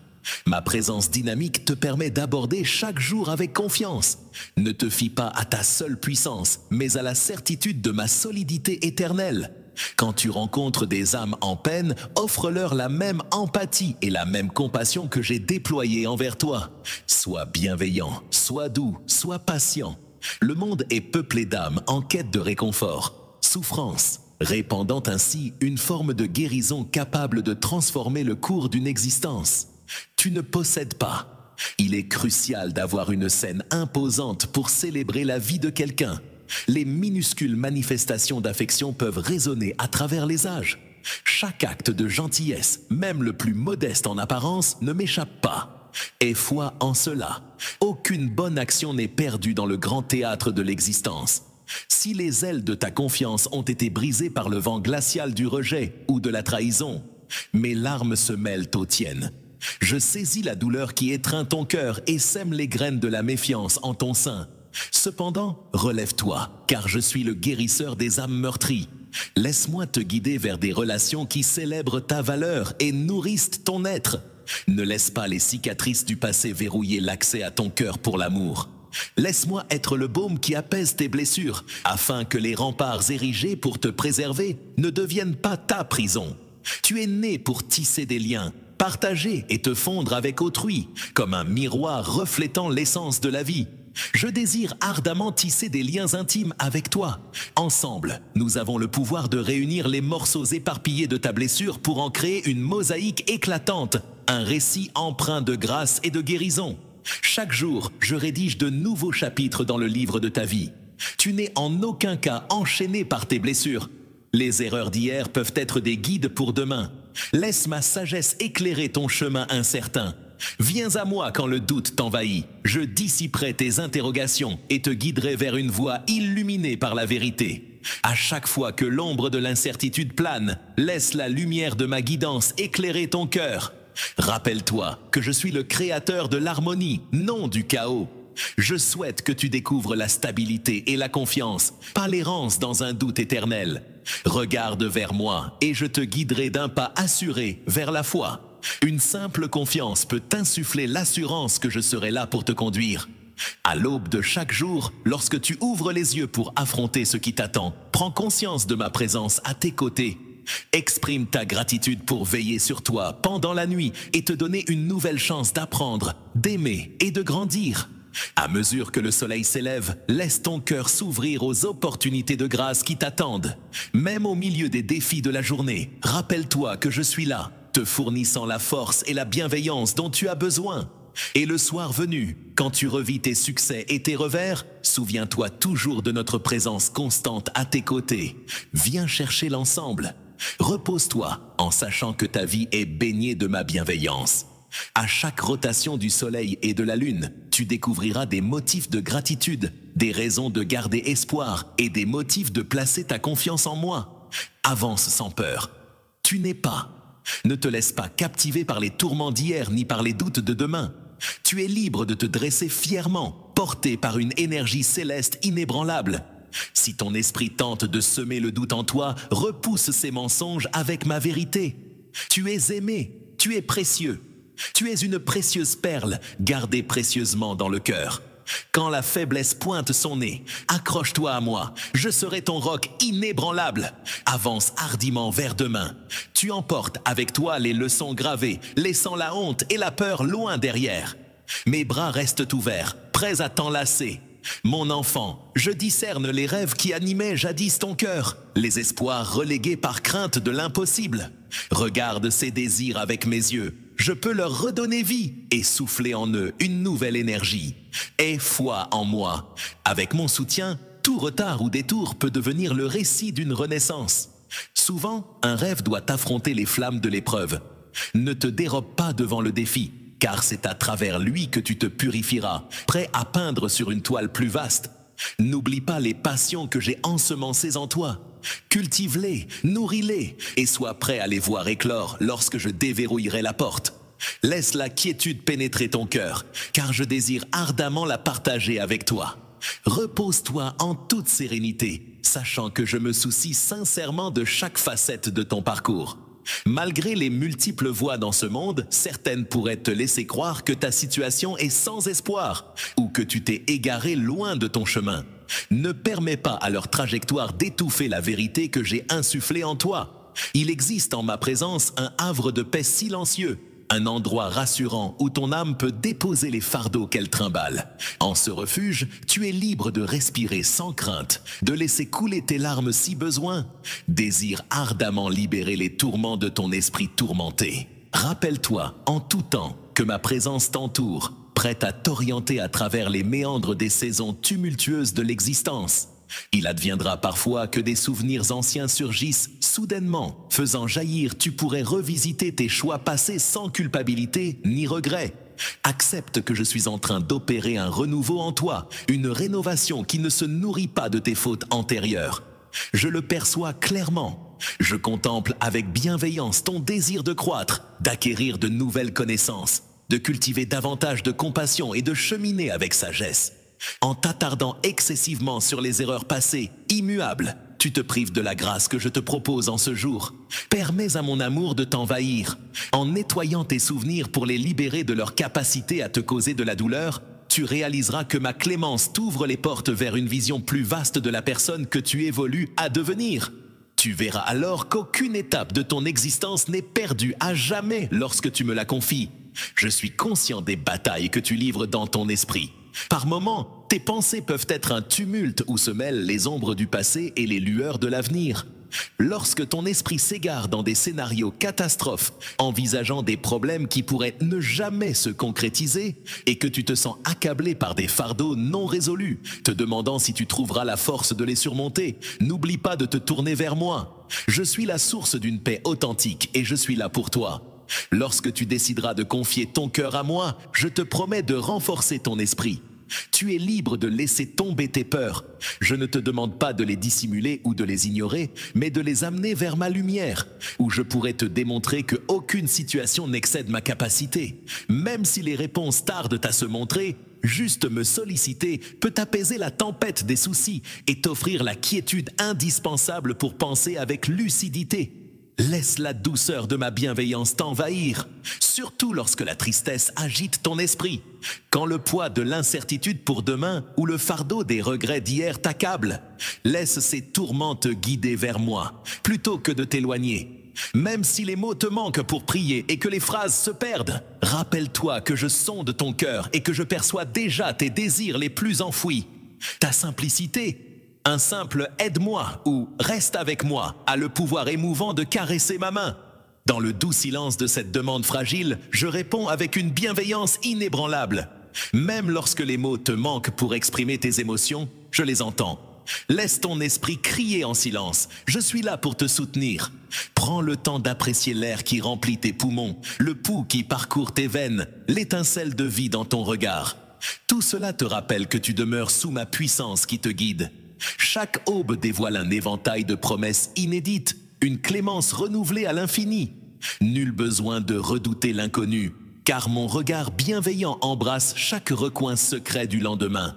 Ma présence dynamique te permet d'aborder chaque jour avec confiance. Ne te fie pas à ta seule puissance, mais à la certitude de ma solidité éternelle. Quand tu rencontres des âmes en peine, offre-leur la même empathie et la même compassion que j'ai déployée envers toi. Sois bienveillant, sois doux, sois patient. Le monde est peuplé d'âmes en quête de réconfort. Souffrance, répandant ainsi une forme de guérison capable de transformer le cours d'une existence. Tu ne possèdes pas. Il est crucial d'avoir une scène imposante pour célébrer la vie de quelqu'un. Les minuscules manifestations d'affection peuvent résonner à travers les âges. Chaque acte de gentillesse, même le plus modeste en apparence, ne m'échappe pas. Aie foi en cela. Aucune bonne action n'est perdue dans le grand théâtre de l'existence. Si les ailes de ta confiance ont été brisées par le vent glacial du rejet ou de la trahison, mes larmes se mêlent aux tiennes. Je saisis la douleur qui étreint ton cœur et sème les graines de la méfiance en ton sein. Cependant, relève-toi, car je suis le guérisseur des âmes meurtries. Laisse-moi te guider vers des relations qui célèbrent ta valeur et nourrissent ton être. Ne laisse pas les cicatrices du passé verrouiller l'accès à ton cœur pour l'amour. Laisse-moi être le baume qui apaise tes blessures, afin que les remparts érigés pour te préserver ne deviennent pas ta prison. Tu es né pour tisser des liens, partager et te fondre avec autrui, comme un miroir reflétant l'essence de la vie. Je désire ardemment tisser des liens intimes avec toi. Ensemble, nous avons le pouvoir de réunir les morceaux éparpillés de ta blessure pour en créer une mosaïque éclatante, un récit empreint de grâce et de guérison. Chaque jour, je rédige de nouveaux chapitres dans le livre de ta vie. Tu n'es en aucun cas enchaîné par tes blessures. Les erreurs d'hier peuvent être des guides pour demain. Laisse ma sagesse éclairer ton chemin incertain. Viens à moi quand le doute t'envahit. Je dissiperai tes interrogations et te guiderai vers une voie illuminée par la vérité. À chaque fois que l'ombre de l'incertitude plane, laisse la lumière de ma guidance éclairer ton cœur. Rappelle-toi que je suis le créateur de l'harmonie, non du chaos. Je souhaite que tu découvres la stabilité et la confiance, pas l'errance dans un doute éternel. Regarde vers moi et je te guiderai d'un pas assuré vers la foi. Une simple confiance peut t'insuffler l'assurance que je serai là pour te conduire. À l'aube de chaque jour, lorsque tu ouvres les yeux pour affronter ce qui t'attend, prends conscience de ma présence à tes côtés. Exprime ta gratitude pour veiller sur toi pendant la nuit et te donner une nouvelle chance d'apprendre, d'aimer et de grandir. À mesure que le soleil s'élève, laisse ton cœur s'ouvrir aux opportunités de grâce qui t'attendent. Même au milieu des défis de la journée, rappelle-toi que je suis là, te fournissant la force et la bienveillance dont tu as besoin. Et le soir venu, quand tu revis tes succès et tes revers, souviens-toi toujours de notre présence constante à tes côtés. Viens chercher l'ensemble. Repose-toi en sachant que ta vie est baignée de ma bienveillance. À chaque rotation du soleil et de la lune, tu découvriras des motifs de gratitude, des raisons de garder espoir et des motifs de placer ta confiance en moi. Avance sans peur. Tu n'es pas. Ne te laisse pas captiver par les tourments d'hier ni par les doutes de demain. Tu es libre de te dresser fièrement, porté par une énergie céleste inébranlable. Si ton esprit tente de semer le doute en toi, repousse ces mensonges avec ma vérité. Tu es aimé, tu es précieux. Tu es une précieuse perle, gardée précieusement dans le cœur. Quand la faiblesse pointe son nez, accroche-toi à moi, je serai ton roc inébranlable. Avance hardiment vers demain. Tu emportes avec toi les leçons gravées, laissant la honte et la peur loin derrière. Mes bras restent ouverts, prêts à t'enlacer. Mon enfant, je discerne les rêves qui animaient jadis ton cœur, les espoirs relégués par crainte de l'impossible. Regarde ces désirs avec mes yeux. Je peux leur redonner vie et souffler en eux une nouvelle énergie. Aie foi en moi. Avec mon soutien, tout retard ou détour peut devenir le récit d'une renaissance. Souvent, un rêve doit affronter les flammes de l'épreuve. Ne te dérobe pas devant le défi, car c'est à travers lui que tu te purifieras, prêt à peindre sur une toile plus vaste. N'oublie pas les passions que j'ai ensemencées en toi. Cultive-les, nourris-les, et sois prêt à les voir éclore lorsque je déverrouillerai la porte. Laisse la quiétude pénétrer ton cœur, car je désire ardemment la partager avec toi. Repose-toi en toute sérénité, sachant que je me soucie sincèrement de chaque facette de ton parcours. Malgré les multiples voies dans ce monde, certaines pourraient te laisser croire que ta situation est sans espoir, ou que tu t'es égaré loin de ton chemin. Ne permets pas à leur trajectoire d'étouffer la vérité que j'ai insufflée en toi. Il existe en ma présence un havre de paix silencieux, un endroit rassurant où ton âme peut déposer les fardeaux qu'elle trimballe. En ce refuge, tu es libre de respirer sans crainte, de laisser couler tes larmes si besoin. Désire ardemment libérer les tourments de ton esprit tourmenté. Rappelle-toi, en tout temps, que ma présence t'entoure, prête à t'orienter à travers les méandres des saisons tumultueuses de l'existence. Il adviendra parfois que des souvenirs anciens surgissent soudainement, faisant jaillir, tu pourrais revisiter tes choix passés sans culpabilité ni regret. Accepte que je suis en train d'opérer un renouveau en toi, une rénovation qui ne se nourrit pas de tes fautes antérieures. Je le perçois clairement. Je contemple avec bienveillance ton désir de croître, d'acquérir de nouvelles connaissances, de cultiver davantage de compassion et de cheminer avec sagesse. En t'attardant excessivement sur les erreurs passées, immuables, tu te prives de la grâce que je te propose en ce jour. Permets à mon amour de t'envahir. En nettoyant tes souvenirs pour les libérer de leur capacité à te causer de la douleur, tu réaliseras que ma clémence t'ouvre les portes vers une vision plus vaste de la personne que tu évolues à devenir. Tu verras alors qu'aucune étape de ton existence n'est perdue à jamais lorsque tu me la confies. Je suis conscient des batailles que tu livres dans ton esprit. Par moments, tes pensées peuvent être un tumulte où se mêlent les ombres du passé et les lueurs de l'avenir. Lorsque ton esprit s'égare dans des scénarios catastrophes, envisageant des problèmes qui pourraient ne jamais se concrétiser, et que tu te sens accablé par des fardeaux non résolus, te demandant si tu trouveras la force de les surmonter, n'oublie pas de te tourner vers moi. Je suis la source d'une paix authentique et je suis là pour toi. Lorsque tu décideras de confier ton cœur à moi, je te promets de renforcer ton esprit. Tu es libre de laisser tomber tes peurs. Je ne te demande pas de les dissimuler ou de les ignorer, mais de les amener vers ma lumière, où je pourrai te démontrer qu'aucune situation n'excède ma capacité. Même si les réponses tardent à se montrer, juste me solliciter peut apaiser la tempête des soucis et t'offrir la quiétude indispensable pour penser avec lucidité. Laisse la douceur de ma bienveillance t'envahir, surtout lorsque la tristesse agite ton esprit, quand le poids de l'incertitude pour demain ou le fardeau des regrets d'hier t'accable. Laisse ces tourments te guider vers moi, plutôt que de t'éloigner. Même si les mots te manquent pour prier et que les phrases se perdent, rappelle-toi que je sonde ton cœur et que je perçois déjà tes désirs les plus enfouis. Ta simplicité, un simple « aide-moi » ou « reste avec moi » a le pouvoir émouvant de caresser ma main. Dans le doux silence de cette demande fragile, je réponds avec une bienveillance inébranlable. Même lorsque les mots te manquent pour exprimer tes émotions, je les entends. Laisse ton esprit crier en silence, je suis là pour te soutenir. Prends le temps d'apprécier l'air qui remplit tes poumons, le pouls qui parcourt tes veines, l'étincelle de vie dans ton regard. Tout cela te rappelle que tu demeures sous ma puissance qui te guide. Chaque aube dévoile un éventail de promesses inédites, une clémence renouvelée à l'infini. Nul besoin de redouter l'inconnu, car mon regard bienveillant embrasse chaque recoin secret du lendemain.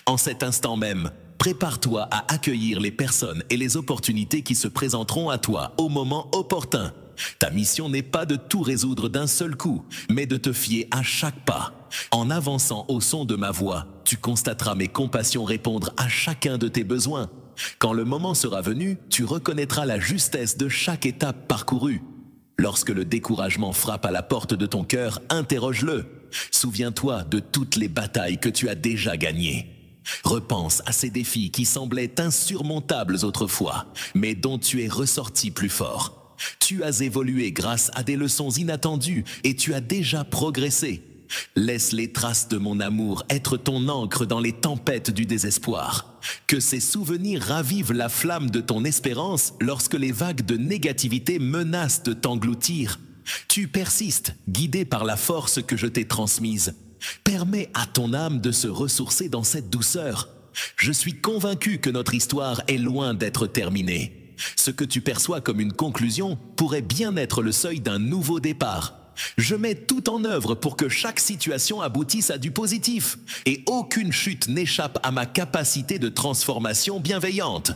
En cet instant même, prépare-toi à accueillir les personnes et les opportunités qui se présenteront à toi au moment opportun. Ta mission n'est pas de tout résoudre d'un seul coup, mais de te fier à chaque pas. En avançant au son de ma voix, tu constateras mes compassions répondre à chacun de tes besoins. Quand le moment sera venu, tu reconnaîtras la justesse de chaque étape parcourue. Lorsque le découragement frappe à la porte de ton cœur, interroge-le. Souviens-toi de toutes les batailles que tu as déjà gagnées. Repense à ces défis qui semblaient insurmontables autrefois, mais dont tu es ressorti plus fort. Tu as évolué grâce à des leçons inattendues et tu as déjà progressé. Laisse les traces de mon amour être ton encre dans les tempêtes du désespoir. Que ces souvenirs ravivent la flamme de ton espérance lorsque les vagues de négativité menacent de t'engloutir. Tu persistes, guidé par la force que je t'ai transmise. Permets à ton âme de se ressourcer dans cette douceur. Je suis convaincu que notre histoire est loin d'être terminée. Ce que tu perçois comme une conclusion pourrait bien être le seuil d'un nouveau départ. Je mets tout en œuvre pour que chaque situation aboutisse à du positif et aucune chute n'échappe à ma capacité de transformation bienveillante.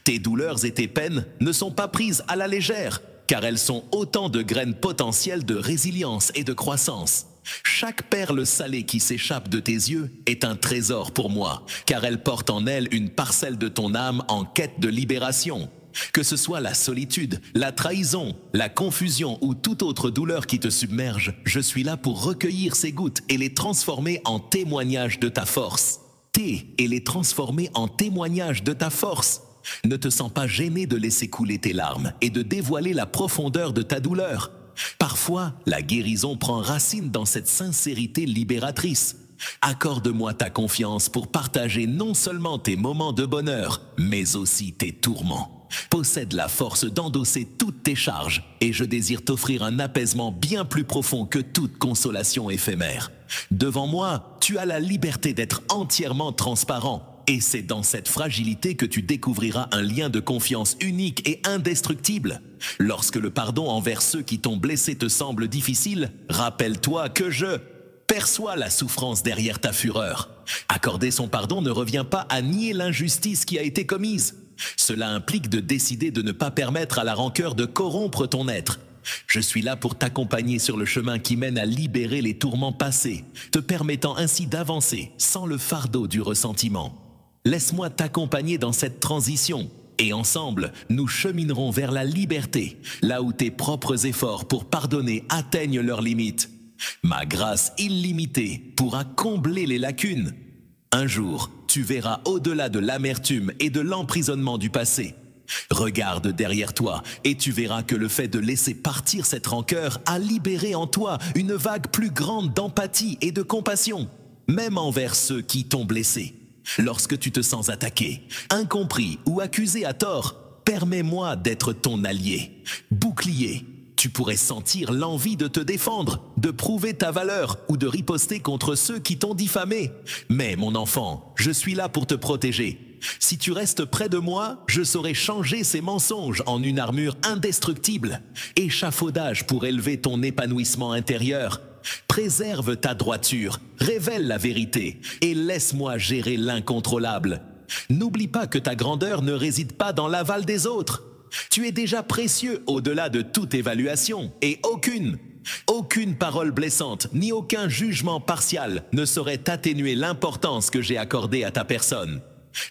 Tes douleurs et tes peines ne sont pas prises à la légère, car elles sont autant de graines potentielles de résilience et de croissance. Chaque perle salée qui s'échappe de tes yeux est un trésor pour moi, car elle porte en elle une parcelle de ton âme en quête de libération. Que ce soit la solitude, la trahison, la confusion ou toute autre douleur qui te submerge, je suis là pour recueillir ces gouttes et les transformer en témoignages de ta force. Et les transformer en témoignages de ta force. Ne te sens pas gêné de laisser couler tes larmes et de dévoiler la profondeur de ta douleur. Parfois, la guérison prend racine dans cette sincérité libératrice. Accorde-moi ta confiance pour partager non seulement tes moments de bonheur, mais aussi tes tourments. Possède la force d'endosser toutes tes charges et je désire t'offrir un apaisement bien plus profond que toute consolation éphémère. Devant moi, tu as la liberté d'être entièrement transparent. Et c'est dans cette fragilité que tu découvriras un lien de confiance unique et indestructible. Lorsque le pardon envers ceux qui t'ont blessé te semble difficile, rappelle-toi que je perçois la souffrance derrière ta fureur. Accorder son pardon ne revient pas à nier l'injustice qui a été commise. Cela implique de décider de ne pas permettre à la rancœur de corrompre ton être. Je suis là pour t'accompagner sur le chemin qui mène à libérer les tourments passés, te permettant ainsi d'avancer sans le fardeau du ressentiment. Laisse-moi t'accompagner dans cette transition et ensemble, nous cheminerons vers la liberté, là où tes propres efforts pour pardonner atteignent leurs limites. Ma grâce illimitée pourra combler les lacunes. Un jour, tu verras au-delà de l'amertume et de l'emprisonnement du passé. Regarde derrière toi et tu verras que le fait de laisser partir cette rancœur a libéré en toi une vague plus grande d'empathie et de compassion, même envers ceux qui t'ont blessé. Lorsque tu te sens attaqué, incompris ou accusé à tort, permets-moi d'être ton allié, bouclier. Tu pourrais sentir l'envie de te défendre, de prouver ta valeur ou de riposter contre ceux qui t'ont diffamé. Mais mon enfant, je suis là pour te protéger. Si tu restes près de moi, je saurai changer ces mensonges en une armure indestructible. Échafaudage pour élever ton épanouissement intérieur. Préserve ta droiture, révèle la vérité et laisse-moi gérer l'incontrôlable. N'oublie pas que ta grandeur ne réside pas dans l'aval des autres. Tu es déjà précieux au-delà de toute évaluation et aucune parole blessante ni aucun jugement partial ne saurait atténuer l'importance que j'ai accordée à ta personne.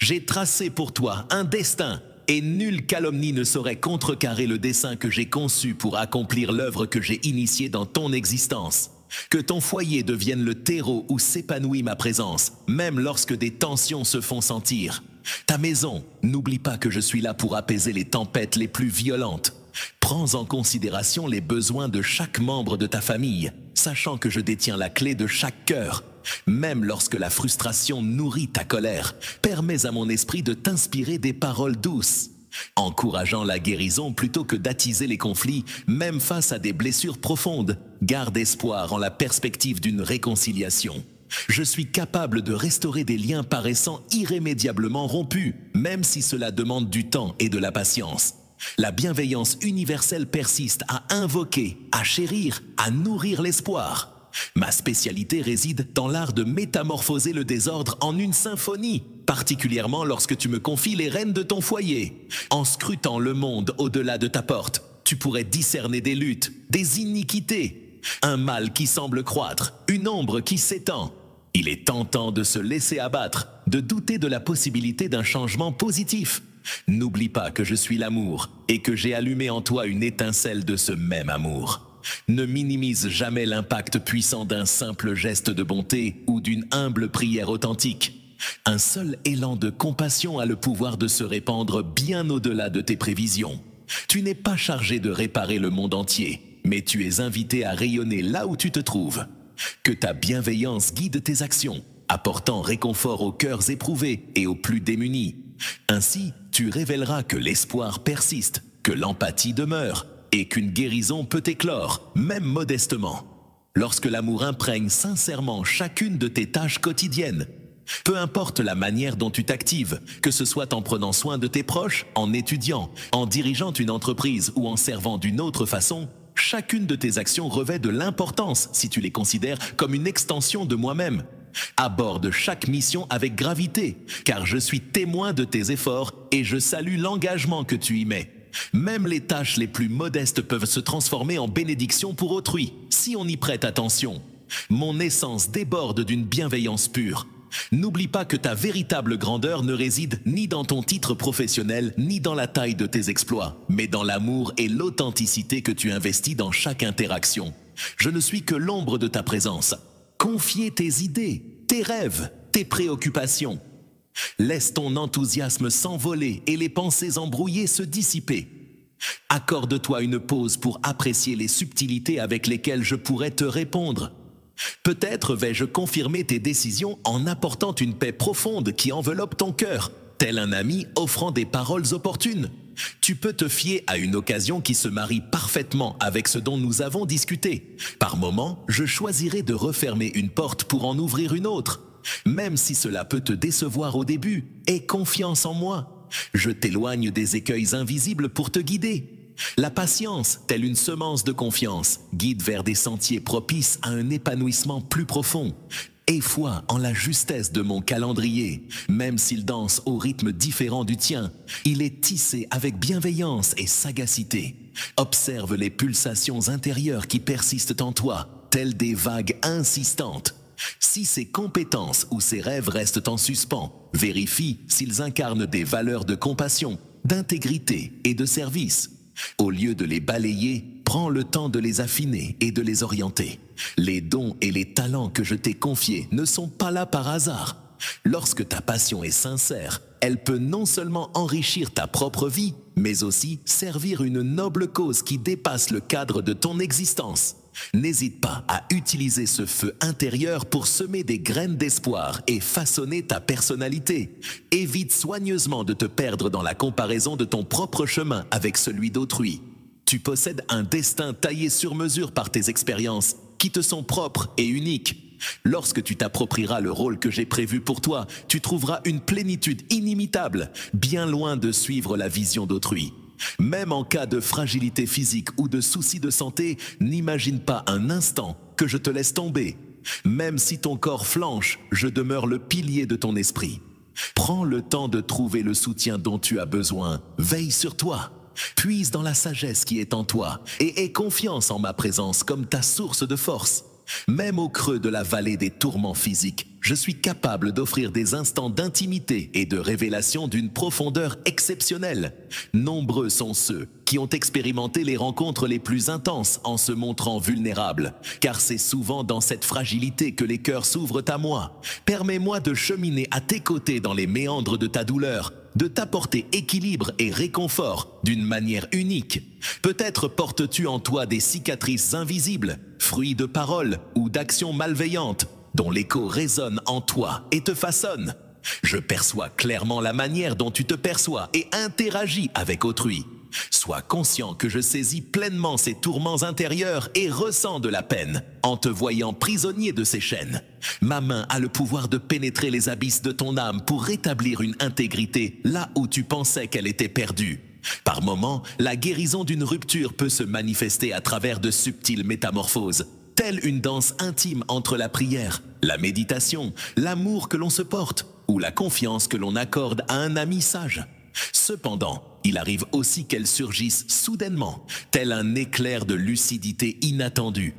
J'ai tracé pour toi un destin et nulle calomnie ne saurait contrecarrer le dessein que j'ai conçu pour accomplir l'œuvre que j'ai initiée dans ton existence. Que ton foyer devienne le terreau où s'épanouit ma présence, même lorsque des tensions se font sentir. Ta maison, n'oublie pas que je suis là pour apaiser les tempêtes les plus violentes. Prends en considération les besoins de chaque membre de ta famille, sachant que je détiens la clé de chaque cœur. Même lorsque la frustration nourrit ta colère, permets à mon esprit de t'inspirer des paroles douces, encourageant la guérison plutôt que d'attiser les conflits, même face à des blessures profondes. Garde espoir en la perspective d'une réconciliation. Je suis capable de restaurer des liens paraissant irrémédiablement rompus, même si cela demande du temps et de la patience. La bienveillance universelle persiste à invoquer, à chérir, à nourrir l'espoir. Ma spécialité réside dans l'art de métamorphoser le désordre en une symphonie, particulièrement lorsque tu me confies les rênes de ton foyer. En scrutant le monde au-delà de ta porte, tu pourrais discerner des luttes, des iniquités, un mal qui semble croître, une ombre qui s'étend. Il est tentant de se laisser abattre, de douter de la possibilité d'un changement positif. N'oublie pas que je suis l'amour et que j'ai allumé en toi une étincelle de ce même amour. Ne minimise jamais l'impact puissant d'un simple geste de bonté ou d'une humble prière authentique. Un seul élan de compassion a le pouvoir de se répandre bien au-delà de tes prévisions. Tu n'es pas chargé de réparer le monde entier, mais tu es invité à rayonner là où tu te trouves. Que ta bienveillance guide tes actions, apportant réconfort aux cœurs éprouvés et aux plus démunis. Ainsi, tu révéleras que l'espoir persiste, que l'empathie demeure, et qu'une guérison peut éclore, même modestement. Lorsque l'amour imprègne sincèrement chacune de tes tâches quotidiennes, peu importe la manière dont tu t'actives, que ce soit en prenant soin de tes proches, en étudiant, en dirigeant une entreprise ou en servant d'une autre façon, chacune de tes actions revêt de l'importance si tu les considères comme une extension de moi-même. Aborde chaque mission avec gravité, car je suis témoin de tes efforts et je salue l'engagement que tu y mets. Même les tâches les plus modestes peuvent se transformer en bénédiction pour autrui, si on y prête attention. Mon essence déborde d'une bienveillance pure. N'oublie pas que ta véritable grandeur ne réside ni dans ton titre professionnel, ni dans la taille de tes exploits, mais dans l'amour et l'authenticité que tu investis dans chaque interaction. Je ne suis que l'ombre de ta présence. Confier tes idées, tes rêves, tes préoccupations. Laisse ton enthousiasme s'envoler et les pensées embrouillées se dissiper. Accorde-toi une pause pour apprécier les subtilités avec lesquelles je pourrais te répondre. Peut-être vais-je confirmer tes décisions en apportant une paix profonde qui enveloppe ton cœur, tel un ami offrant des paroles opportunes. Tu peux te fier à une occasion qui se marie parfaitement avec ce dont nous avons discuté. Par moments, je choisirai de refermer une porte pour en ouvrir une autre. Même si cela peut te décevoir au début, aie confiance en moi. Je t'éloigne des écueils invisibles pour te guider. La patience, telle une semence de confiance, guide vers des sentiers propices à un épanouissement plus profond. Aie foi en la justesse de mon calendrier, même s'il danse au rythme différent du tien. Il est tissé avec bienveillance et sagacité. Observe les pulsations intérieures qui persistent en toi, telles des vagues insistantes. Si ses compétences ou ses rêves restent en suspens, vérifie s'ils incarnent des valeurs de compassion, d'intégrité et de service. Au lieu de les balayer, prends le temps de les affiner et de les orienter. Les dons et les talents que je t'ai confiés ne sont pas là par hasard. Lorsque ta passion est sincère, elle peut non seulement enrichir ta propre vie, mais aussi servir une noble cause qui dépasse le cadre de ton existence. N'hésite pas à utiliser ce feu intérieur pour semer des graines d'espoir et façonner ta personnalité. Évite soigneusement de te perdre dans la comparaison de ton propre chemin avec celui d'autrui. Tu possèdes un destin taillé sur mesure par tes expériences, qui te sont propres et uniques. Lorsque tu t'approprieras le rôle que j'ai prévu pour toi, tu trouveras une plénitude inimitable, bien loin de suivre la vision d'autrui. Même en cas de fragilité physique ou de soucis de santé, n'imagine pas un instant que je te laisse tomber. Même si ton corps flanche, je demeure le pilier de ton esprit. Prends le temps de trouver le soutien dont tu as besoin. Veille sur toi. Puise dans la sagesse qui est en toi et aie confiance en ma présence comme ta source de force. Même au creux de la vallée des tourments physiques, je suis capable d'offrir des instants d'intimité et de révélation d'une profondeur exceptionnelle. Nombreux sont ceux qui ont expérimenté les rencontres les plus intenses en se montrant vulnérables, car c'est souvent dans cette fragilité que les cœurs s'ouvrent à moi. Permets-moi de cheminer à tes côtés dans les méandres de ta douleur, de t'apporter équilibre et réconfort d'une manière unique. Peut-être portes-tu en toi des cicatrices invisibles, fruits de paroles ou d'actions malveillantes, dont l'écho résonne en toi et te façonne. Je perçois clairement la manière dont tu te perçois et interagis avec autrui. Sois conscient que je saisis pleinement ces tourments intérieurs et ressens de la peine en te voyant prisonnier de ces chaînes. Ma main a le pouvoir de pénétrer les abysses de ton âme pour rétablir une intégrité là où tu pensais qu'elle était perdue. Par moments, la guérison d'une rupture peut se manifester à travers de subtiles métamorphoses, telle une danse intime entre la prière, la méditation, l'amour que l'on se porte ou la confiance que l'on accorde à un ami sage. Cependant, il arrive aussi qu'elles surgissent soudainement, tel un éclair de lucidité inattendue.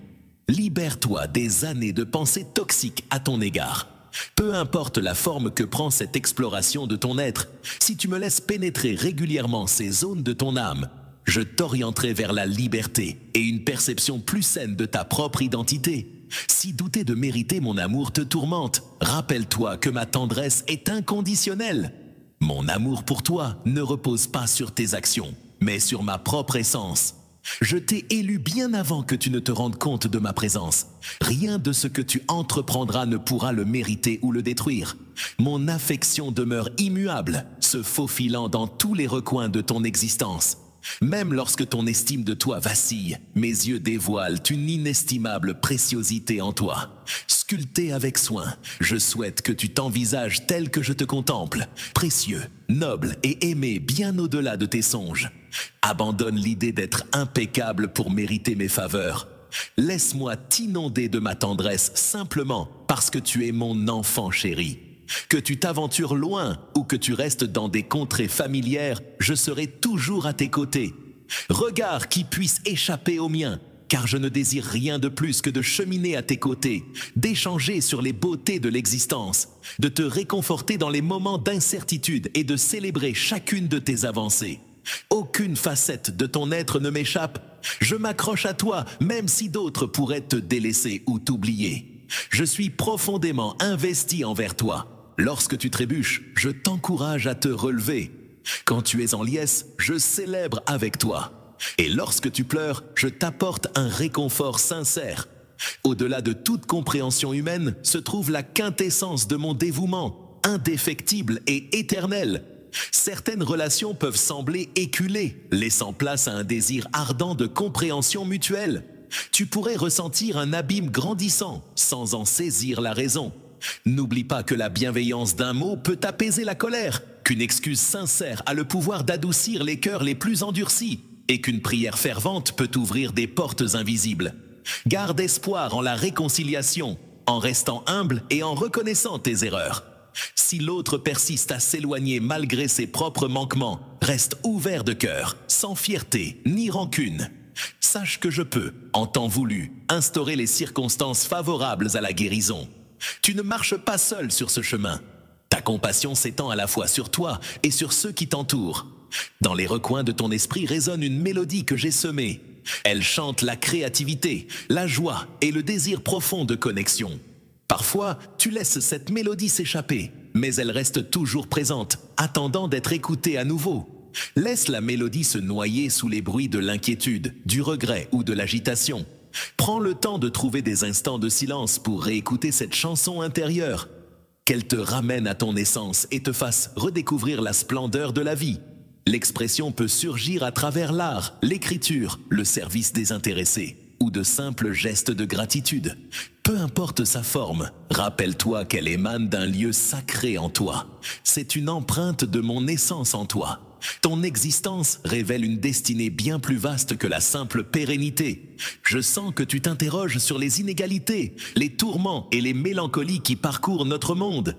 Libère-toi des années de pensées toxiques à ton égard. Peu importe la forme que prend cette exploration de ton être, si tu me laisses pénétrer régulièrement ces zones de ton âme, je t'orienterai vers la liberté et une perception plus saine de ta propre identité. Si douter de mériter mon amour te tourmente, rappelle-toi que ma tendresse est inconditionnelle. Mon amour pour toi ne repose pas sur tes actions, mais sur ma propre essence. Je t'ai élu bien avant que tu ne te rendes compte de ma présence. Rien de ce que tu entreprendras ne pourra le mériter ou le détruire. Mon affection demeure immuable, se faufilant dans tous les recoins de ton existence. Même lorsque ton estime de toi vacille, mes yeux dévoilent une inestimable préciosité en toi. Sculpté avec soin, je souhaite que tu t'envisages tel que je te contemple, précieux, noble et aimé bien au-delà de tes songes. Abandonne l'idée d'être impeccable pour mériter mes faveurs. Laisse-moi t'inonder de ma tendresse simplement parce que tu es mon enfant chéri. Que tu t'aventures loin ou que tu restes dans des contrées familières, je serai toujours à tes côtés. Regard qui puisse échapper au mien, car je ne désire rien de plus que de cheminer à tes côtés, d'échanger sur les beautés de l'existence, de te réconforter dans les moments d'incertitude et de célébrer chacune de tes avancées. Aucune facette de ton être ne m'échappe. Je m'accroche à toi, même si d'autres pourraient te délaisser ou t'oublier. Je suis profondément investi envers toi. Lorsque tu trébuches, je t'encourage à te relever. Quand tu es en liesse, je célèbre avec toi. Et lorsque tu pleures, je t'apporte un réconfort sincère. Au-delà de toute compréhension humaine se trouve la quintessence de mon dévouement, indéfectible et éternel. Certaines relations peuvent sembler éculées, laissant place à un désir ardent de compréhension mutuelle. Tu pourrais ressentir un abîme grandissant sans en saisir la raison. N'oublie pas que la bienveillance d'un mot peut apaiser la colère, qu'une excuse sincère a le pouvoir d'adoucir les cœurs les plus endurcis et qu'une prière fervente peut ouvrir des portes invisibles. Garde espoir en la réconciliation, en restant humble et en reconnaissant tes erreurs. Si l'autre persiste à s'éloigner malgré ses propres manquements, reste ouvert de cœur, sans fierté ni rancune. Sache que je peux, en temps voulu, instaurer les circonstances favorables à la guérison. Tu ne marches pas seul sur ce chemin. Ta compassion s'étend à la fois sur toi et sur ceux qui t'entourent. Dans les recoins de ton esprit résonne une mélodie que j'ai semée. Elle chante la créativité, la joie et le désir profond de connexion. Parfois, tu laisses cette mélodie s'échapper, mais elle reste toujours présente, attendant d'être écoutée à nouveau. Laisse la mélodie se noyer sous les bruits de l'inquiétude, du regret ou de l'agitation. Prends le temps de trouver des instants de silence pour réécouter cette chanson intérieure. Qu'elle te ramène à ton essence et te fasse redécouvrir la splendeur de la vie. L'expression peut surgir à travers l'art, l'écriture, le service désintéressé ou de simples gestes de gratitude. Peu importe sa forme, rappelle-toi qu'elle émane d'un lieu sacré en toi. C'est une empreinte de mon essence en toi. Ton existence révèle une destinée bien plus vaste que la simple pérennité. Je sens que tu t'interroges sur les inégalités, les tourments et les mélancolies qui parcourent notre monde.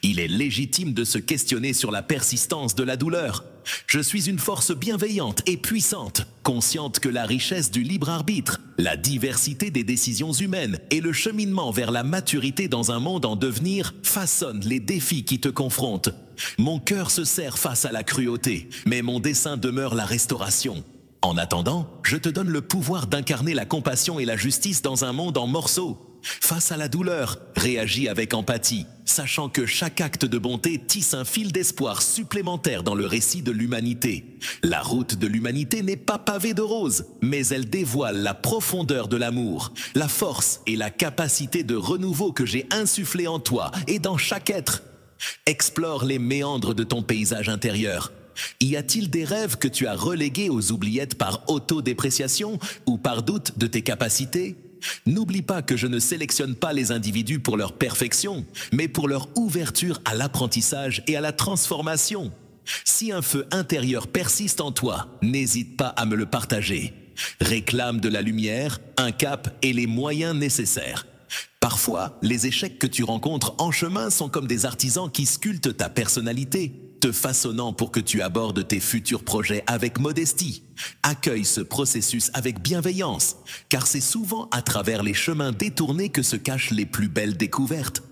Il est légitime de se questionner sur la persistance de la douleur. Je suis une force bienveillante et puissante, consciente que la richesse du libre arbitre, la diversité des décisions humaines et le cheminement vers la maturité dans un monde en devenir façonnent les défis qui te confrontent. Mon cœur se serre face à la cruauté, mais mon dessein demeure la restauration. En attendant, je te donne le pouvoir d'incarner la compassion et la justice dans un monde en morceaux. Face à la douleur, réagis avec empathie, sachant que chaque acte de bonté tisse un fil d'espoir supplémentaire dans le récit de l'humanité. La route de l'humanité n'est pas pavée de roses, mais elle dévoile la profondeur de l'amour, la force et la capacité de renouveau que j'ai insufflé en toi et dans chaque être. Explore les méandres de ton paysage intérieur. Y a-t-il des rêves que tu as relégués aux oubliettes par autodépréciation ou par doute de tes capacités ? N'oublie pas que je ne sélectionne pas les individus pour leur perfection, mais pour leur ouverture à l'apprentissage et à la transformation. Si un feu intérieur persiste en toi, n'hésite pas à me le partager. Réclame de la lumière, un cap et les moyens nécessaires. Parfois, les échecs que tu rencontres en chemin sont comme des artisans qui sculptent ta personnalité, te façonnant pour que tu abordes tes futurs projets avec modestie. Accueille ce processus avec bienveillance, car c'est souvent à travers les chemins détournés que se cachent les plus belles découvertes.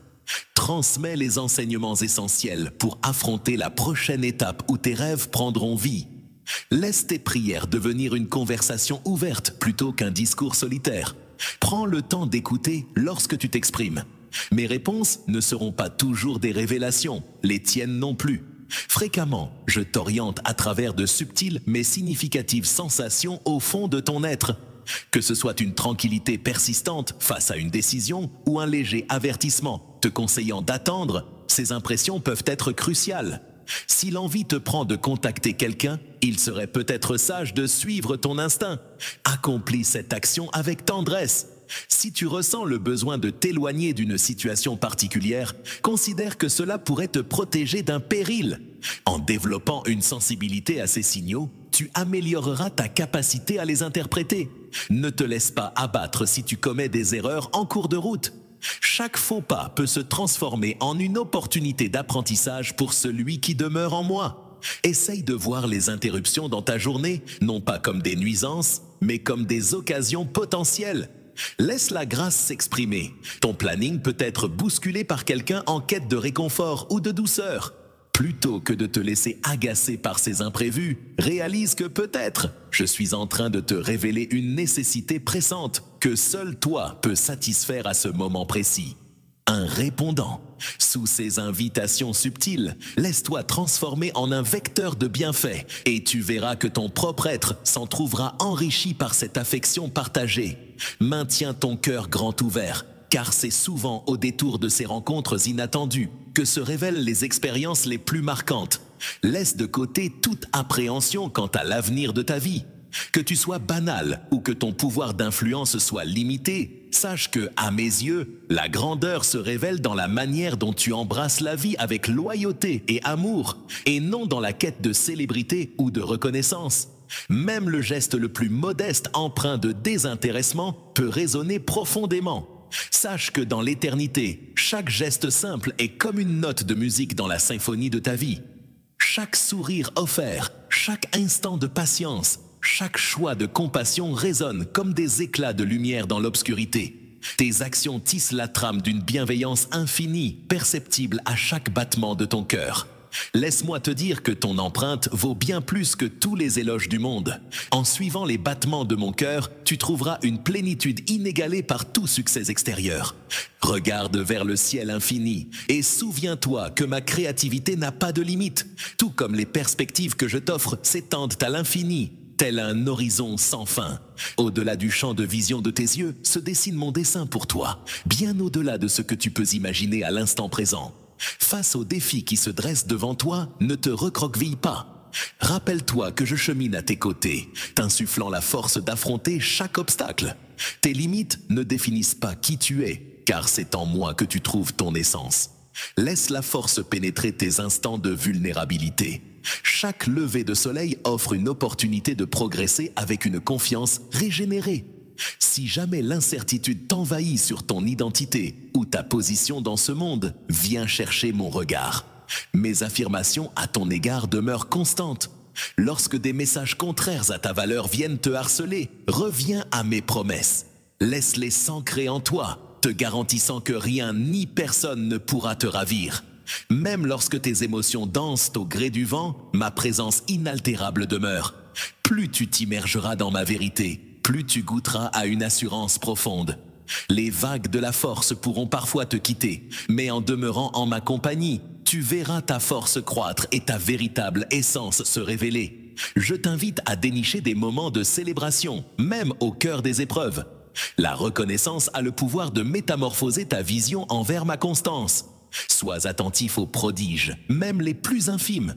Transmets les enseignements essentiels pour affronter la prochaine étape où tes rêves prendront vie. Laisse tes prières devenir une conversation ouverte plutôt qu'un discours solitaire. Prends le temps d'écouter lorsque tu t'exprimes. Mes réponses ne seront pas toujours des révélations, les tiennes non plus. Fréquemment, je t'oriente à travers de subtiles mais significatives sensations au fond de ton être. Que ce soit une tranquillité persistante face à une décision ou un léger avertissement te conseillant d'attendre, ces impressions peuvent être cruciales. Si l'envie te prend de contacter quelqu'un, il serait peut-être sage de suivre ton instinct. Accomplis cette action avec tendresse. Si tu ressens le besoin de t'éloigner d'une situation particulière, considère que cela pourrait te protéger d'un péril. En développant une sensibilité à ces signaux, tu amélioreras ta capacité à les interpréter. Ne te laisse pas abattre si tu commets des erreurs en cours de route. Chaque faux pas peut se transformer en une opportunité d'apprentissage pour celui qui demeure en moi. Essaye de voir les interruptions dans ta journée, non pas comme des nuisances, mais comme des occasions potentielles. Laisse la grâce s'exprimer. Ton planning peut être bousculé par quelqu'un en quête de réconfort ou de douceur. Plutôt que de te laisser agacer par ces imprévus, réalise que peut-être je suis en train de te révéler une nécessité pressante que seul toi peux satisfaire à ce moment précis. Un répondant. Sous ces invitations subtiles, laisse-toi transformer en un vecteur de bienfaits et tu verras que ton propre être s'en trouvera enrichi par cette affection partagée. Maintiens ton cœur grand ouvert, car c'est souvent au détour de ces rencontres inattendues que se révèlent les expériences les plus marquantes. Laisse de côté toute appréhension quant à l'avenir de ta vie. Que tu sois banal ou que ton pouvoir d'influence soit limité, sache que, à mes yeux, la grandeur se révèle dans la manière dont tu embrasses la vie avec loyauté et amour, et non dans la quête de célébrité ou de reconnaissance. Même le geste le plus modeste empreint de désintéressement peut résonner profondément. Sache que dans l'éternité, chaque geste simple est comme une note de musique dans la symphonie de ta vie. Chaque sourire offert, chaque instant de patience, chaque choix de compassion résonne comme des éclats de lumière dans l'obscurité. Tes actions tissent la trame d'une bienveillance infinie, perceptible à chaque battement de ton cœur. Laisse-moi te dire que ton empreinte vaut bien plus que tous les éloges du monde. En suivant les battements de mon cœur, tu trouveras une plénitude inégalée par tout succès extérieur. Regarde vers le ciel infini et souviens-toi que ma créativité n'a pas de limite, tout comme les perspectives que je t'offre s'étendent à l'infini, tel un horizon sans fin. Au-delà du champ de vision de tes yeux se dessine mon dessein pour toi, bien au-delà de ce que tu peux imaginer à l'instant présent. Face aux défis qui se dressent devant toi, ne te recroqueville pas. Rappelle-toi que je chemine à tes côtés, t'insufflant la force d'affronter chaque obstacle. Tes limites ne définissent pas qui tu es, car c'est en moi que tu trouves ton essence. Laisse la force pénétrer tes instants de vulnérabilité. Chaque lever de soleil offre une opportunité de progresser avec une confiance régénérée. Si jamais l'incertitude t'envahit sur ton identité ou ta position dans ce monde, viens chercher mon regard. Mes affirmations à ton égard demeurent constantes. Lorsque des messages contraires à ta valeur viennent te harceler, reviens à mes promesses. Laisse-les s'ancrer en toi, te garantissant que rien ni personne ne pourra te ravir. Même lorsque tes émotions dansent au gré du vent, ma présence inaltérable demeure. Plus tu t'immergeras dans ma vérité, plus tu goûteras à une assurance profonde. Les vagues de la force pourront parfois te quitter, mais en demeurant en ma compagnie, tu verras ta force croître et ta véritable essence se révéler. Je t'invite à dénicher des moments de célébration, même au cœur des épreuves. La reconnaissance a le pouvoir de métamorphoser ta vision envers ma constance. Sois attentif aux prodiges, même les plus infimes.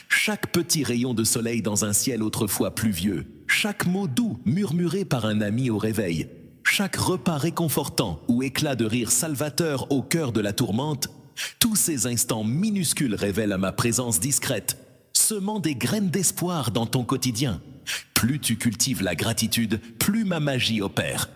Chaque petit rayon de soleil dans un ciel autrefois pluvieux, chaque mot doux murmuré par un ami au réveil, chaque repas réconfortant ou éclat de rire salvateur au cœur de la tourmente, tous ces instants minuscules révèlent à ma présence discrète, semant des graines d'espoir dans ton quotidien. Plus tu cultives la gratitude, plus ma magie opère.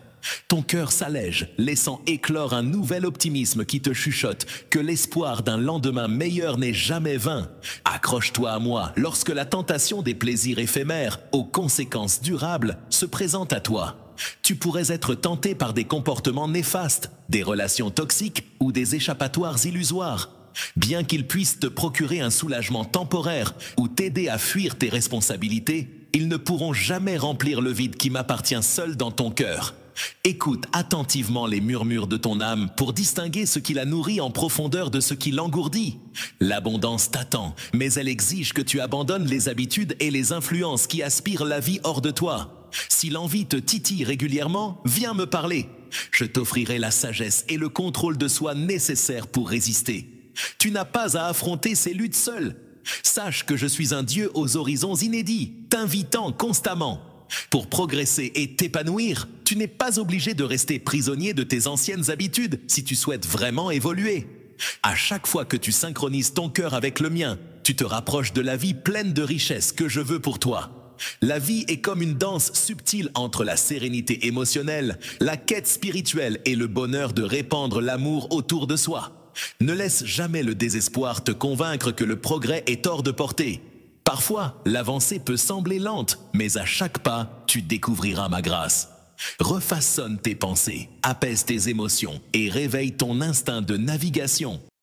Ton cœur s'allège, laissant éclore un nouvel optimisme qui te chuchote que l'espoir d'un lendemain meilleur n'est jamais vain. Accroche-toi à moi lorsque la tentation des plaisirs éphémères, aux conséquences durables, se présente à toi. Tu pourrais être tenté par des comportements néfastes, des relations toxiques ou des échappatoires illusoires. Bien qu'ils puissent te procurer un soulagement temporaire ou t'aider à fuir tes responsabilités, ils ne pourront jamais remplir le vide qui m'appartient seul dans ton cœur. Écoute attentivement les murmures de ton âme pour distinguer ce qui la nourrit en profondeur de ce qui l'engourdit. L'abondance t'attend, mais elle exige que tu abandonnes les habitudes et les influences qui aspirent la vie hors de toi. Si l'envie te titille régulièrement, viens me parler. Je t'offrirai la sagesse et le contrôle de soi nécessaires pour résister. Tu n'as pas à affronter ces luttes seul. Sache que je suis un Dieu aux horizons inédits, t'invitant constamment. Pour progresser et t'épanouir, tu n'es pas obligé de rester prisonnier de tes anciennes habitudes si tu souhaites vraiment évoluer. À chaque fois que tu synchronises ton cœur avec le mien, tu te rapproches de la vie pleine de richesses que je veux pour toi. La vie est comme une danse subtile entre la sérénité émotionnelle, la quête spirituelle et le bonheur de répandre l'amour autour de soi. Ne laisse jamais le désespoir te convaincre que le progrès est hors de portée. Parfois, l'avancée peut sembler lente, mais à chaque pas, tu découvriras ma grâce. Refaçonne tes pensées, apaise tes émotions et réveille ton instinct de navigation.